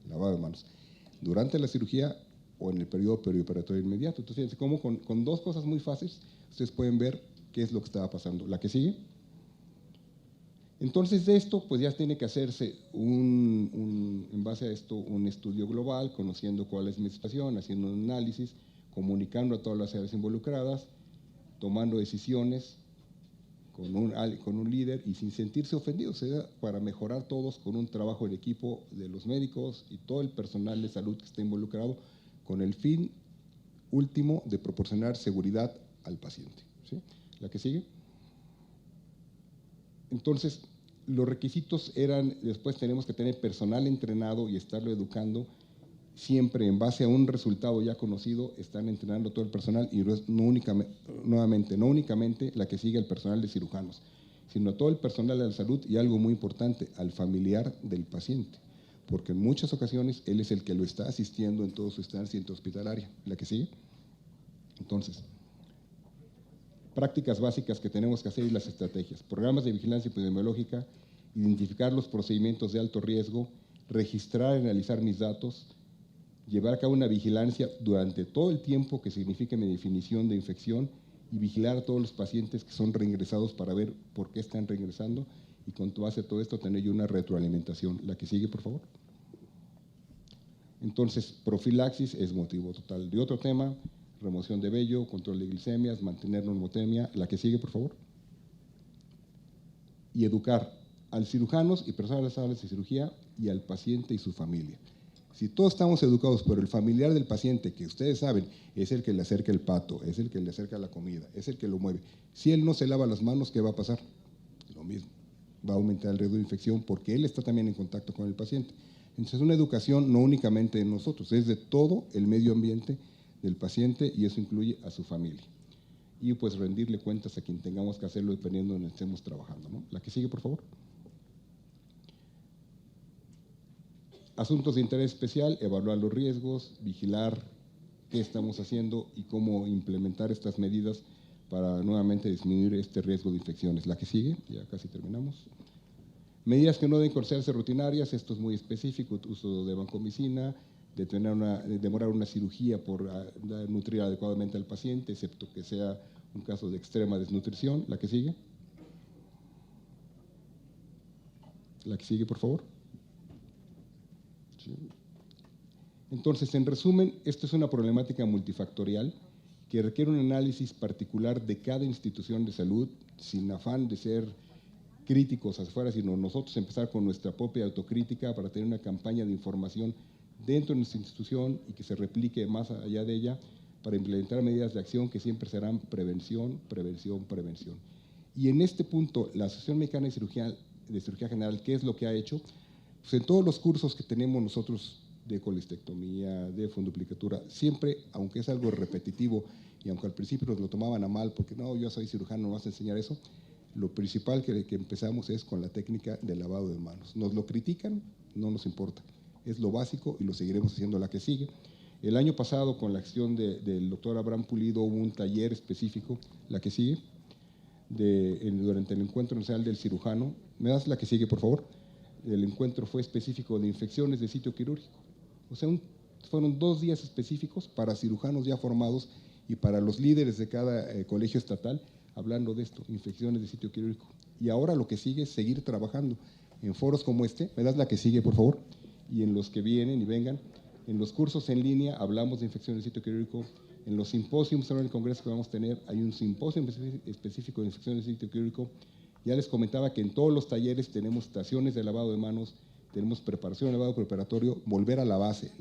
Lavado de manos. Durante la cirugía o en el periodo perioperatorio inmediato. Entonces fíjense cómo con dos cosas muy fáciles ustedes pueden ver qué es lo que estaba pasando. La que sigue. Entonces de esto pues ya tiene que hacerse en base a esto un estudio global, conociendo cuál es mi situación, haciendo un análisis, comunicando a todas las áreas involucradas, tomando decisiones con un líder y sin sentirse ofendidos, para mejorar todos con un trabajo en equipo de los médicos y todo el personal de salud que está involucrado, con el fin último de proporcionar seguridad al paciente. ¿Sí? La que sigue. Entonces, los requisitos eran, después tenemos que tener personal entrenado y estarlo educando siempre en base a un resultado ya conocido, están entrenando todo el personal y no únicamente la que sigue el personal de cirujanos, sino todo el personal de la salud y algo muy importante, al familiar del paciente, porque en muchas ocasiones él es el que lo está asistiendo en toda su estancia intrahospitalaria. La que sigue. Entonces, prácticas básicas que tenemos que hacer y las estrategias. Programas de vigilancia epidemiológica, identificar los procedimientos de alto riesgo, registrar y analizar mis datos, llevar a cabo una vigilancia durante todo el tiempo que signifique mi definición de infección y vigilar a todos los pacientes que son reingresados para ver por qué están reingresando y con base a todo esto tener yo una retroalimentación. La que sigue, por favor. Entonces, profilaxis es motivo total de otro tema, remoción de vello, control de glicemias, mantener normotemia. La que sigue, por favor. Y educar al cirujanos y personal de las salas de cirugía y al paciente y su familia. Si todos estamos educados, pero el familiar del paciente, que ustedes saben, es el que le acerca el pato, es el que le acerca la comida, es el que lo mueve. Si él no se lava las manos, ¿qué va a pasar? Lo mismo. Va a aumentar el riesgo de infección porque él está también en contacto con el paciente. Entonces, es una educación no únicamente de nosotros, es de todo el medio ambiente del paciente y eso incluye a su familia. Y pues rendirle cuentas a quien tengamos que hacerlo dependiendo de donde estemos trabajando, ¿no? La que sigue, por favor. Asuntos de interés especial, evaluar los riesgos, vigilar qué estamos haciendo y cómo implementar estas medidas para nuevamente disminuir este riesgo de infecciones. La que sigue, ya casi terminamos. Medidas que no deben considerarse rutinarias, esto es muy específico, uso de vancomicina, demorar una cirugía por nutrir adecuadamente al paciente, excepto que sea un caso de extrema desnutrición. La que sigue. La que sigue, por favor. Entonces, en resumen, esto es una problemática multifactorial que requiere un análisis particular de cada institución de salud, sin afán de ser críticos hacia afuera, sino nosotros empezar con nuestra propia autocrítica para tener una campaña de información dentro de nuestra institución y que se replique más allá de ella para implementar medidas de acción que siempre serán prevención, prevención, prevención. Y en este punto, la Asociación Mexicana de Cirugía General, ¿qué es lo que ha hecho? Pues en todos los cursos que tenemos nosotros de colistectomía, de funduplicatura, siempre, aunque es algo repetitivo y aunque al principio nos lo tomaban a mal porque no, yo soy cirujano, no vas a enseñar eso, lo principal que empezamos es con la técnica de lavado de manos. Nos lo critican, no nos importa, es lo básico y lo seguiremos haciendo. La que sigue. El año pasado, con la acción del doctor Abraham Pulido, hubo un taller específico, la que sigue, durante el Encuentro Nacional del Cirujano. ¿Me das la que sigue, por favor? El encuentro fue específico de infecciones de sitio quirúrgico. O sea, fueron 2 días específicos para cirujanos ya formados y para los líderes de cada colegio estatal, hablando de esto, infecciones de sitio quirúrgico. Y ahora lo que sigue es seguir trabajando en foros como este. ¿Me das la que sigue, por favor? Y en los que vienen y vengan. En los cursos en línea hablamos de infecciones de sitio quirúrgico. En los simposios, en el congreso que vamos a tener, hay un simposio específico de infecciones de sitio quirúrgico. Ya les comentaba que en todos los talleres tenemos estaciones de lavado de manos, tenemos preparación en el lavado preparatorio, volver a la base,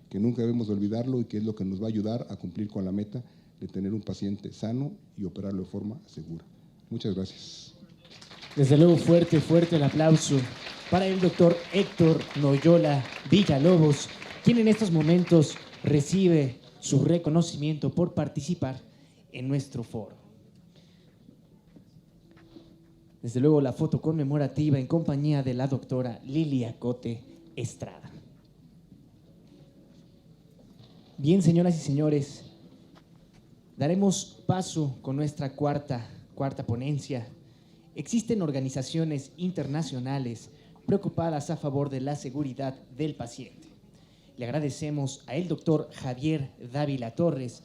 que nunca debemos de olvidarlo y que es lo que nos va a ayudar a cumplir con la meta de tener un paciente sano y operarlo de forma segura. Muchas gracias. Desde luego, fuerte el aplauso para el doctor Héctor Noyola Villalobos, quien en estos momentos recibe su reconocimiento por participar en nuestro foro. Desde luego, la foto conmemorativa en compañía de la doctora Lilia Cote Estrada. Bien, señoras y señores, daremos paso con nuestra cuarta ponencia. Existen organizaciones internacionales preocupadas a favor de la seguridad del paciente. Le agradecemos a el doctor Javier Dávila Torres,